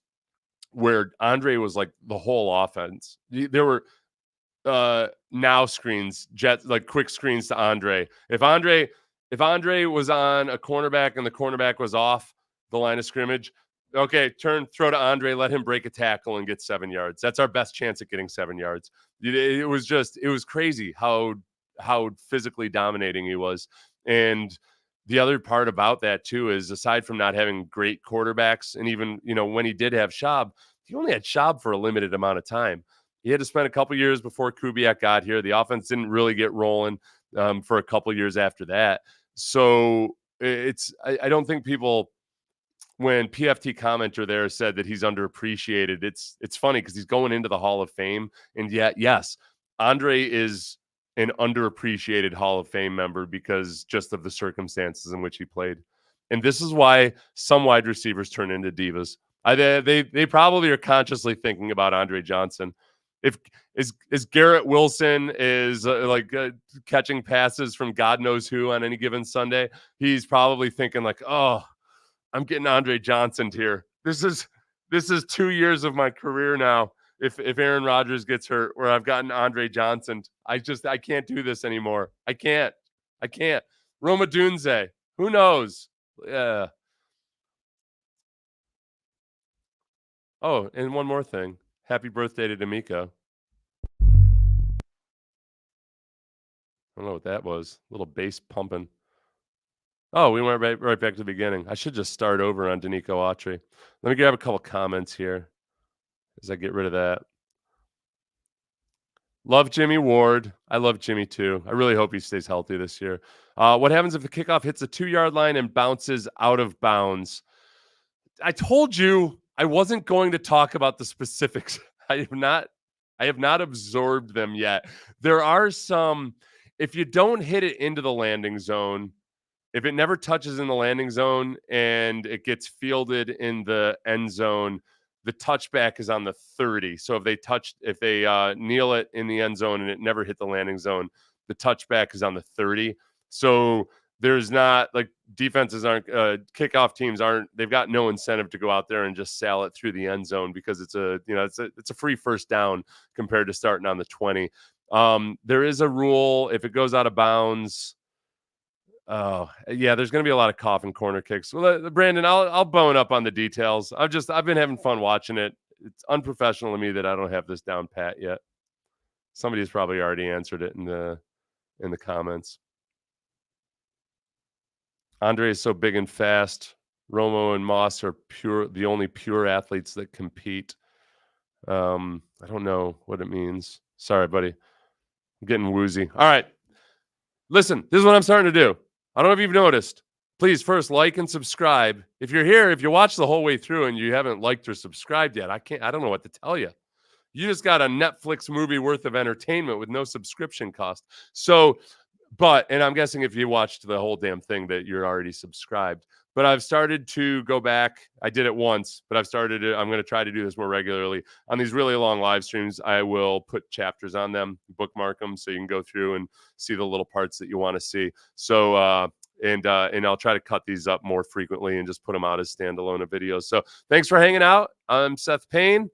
where Andre was like the whole offense. There were now screens, like quick screens to Andre. If Andre was on a cornerback and the cornerback was off the line of scrimmage, okay, throw to Andre, let him break a tackle and get 7 yards. That's our best chance at getting 7 yards. It was crazy how physically dominating he was. And the other part about that too is, aside from not having great quarterbacks, and even, when he did have Schaub, he only had Schaub for a limited amount of time. He had to spend a couple years before Kubiak got here. The offense didn't really get rolling for a couple years after that. So I don't think people, when PFT commenter there said that he's underappreciated, it's funny because he's going into the Hall of Fame. And yet, yes, Andre is an underappreciated Hall of Fame member because just of the circumstances in which he played. And this is why some wide receivers turn into divas. They probably are consciously thinking about Andre Johnson. If Garrett Wilson is catching passes from God knows who on any given Sunday, he's probably thinking like, oh, I'm getting Andre Johnson here. This is 2 years of my career now. If Aaron Rodgers gets hurt, where I've gotten Andre Johnson, I can't do this anymore. I can't. Roma Dunze, who knows? Yeah. Oh, and one more thing. Happy birthday to Denico. I don't know what that was. A little bass pumping. Oh, we went right back to the beginning. I should just start over on Denico Autry. Let me grab a couple comments here as I get rid of that. Love Jimmy Ward. I love Jimmy too. I really hope he stays healthy this year. What happens if the kickoff hits the 2-yard line and bounces out of bounds? I told you I wasn't going to talk about the specifics. I have not absorbed them yet. There are some, if you don't hit it into the landing zone, if it never touches in the landing zone and it gets fielded in the end zone, the touchback is on the 30. So if they kneel it in the end zone and it never hit the landing zone, the touchback is on the 30. So there's not, like, defenses aren't, kickoff teams aren't, they've got no incentive to go out there and just sail it through the end zone because it's a free first down compared to starting on the 20. There is a rule if it goes out of bounds. Oh, yeah, there's going to be a lot of coffin corner kicks. Well, Brandon, I'll bone up on the details. I've been having fun watching it. It's unprofessional to me that I don't have this down pat yet. Somebody's probably already answered it in the comments. Andre is so big and fast. Romo and Moss are the only pure athletes that compete. I don't know what it means. Sorry, buddy. I'm getting woozy. All right. Listen, this is what I'm starting to do. I don't know if you've noticed. Please first like and subscribe. If you're here, if you watch the whole way through and you haven't liked or subscribed yet, I don't know what to tell you. You just got a Netflix movie worth of entertainment with no subscription cost. So, and I'm guessing if you watched the whole damn thing that you're already subscribed. But I've started to go back. I did it once, but I'm going to try to do this more regularly. On these really long live streams, I will put chapters on them, bookmark them, so you can go through and see the little parts that you want to see. So, and I'll try to cut these up more frequently and just put them out as standalone videos. So thanks for hanging out. I'm Seth Payne.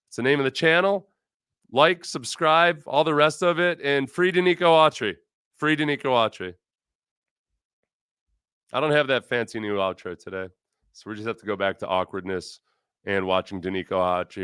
It's the name of the channel. Like, subscribe, all the rest of it, and free Denico Autry. Free Denico Autry. I don't have that fancy new outro today, so we just have to go back to awkwardness and watching Denico Autry.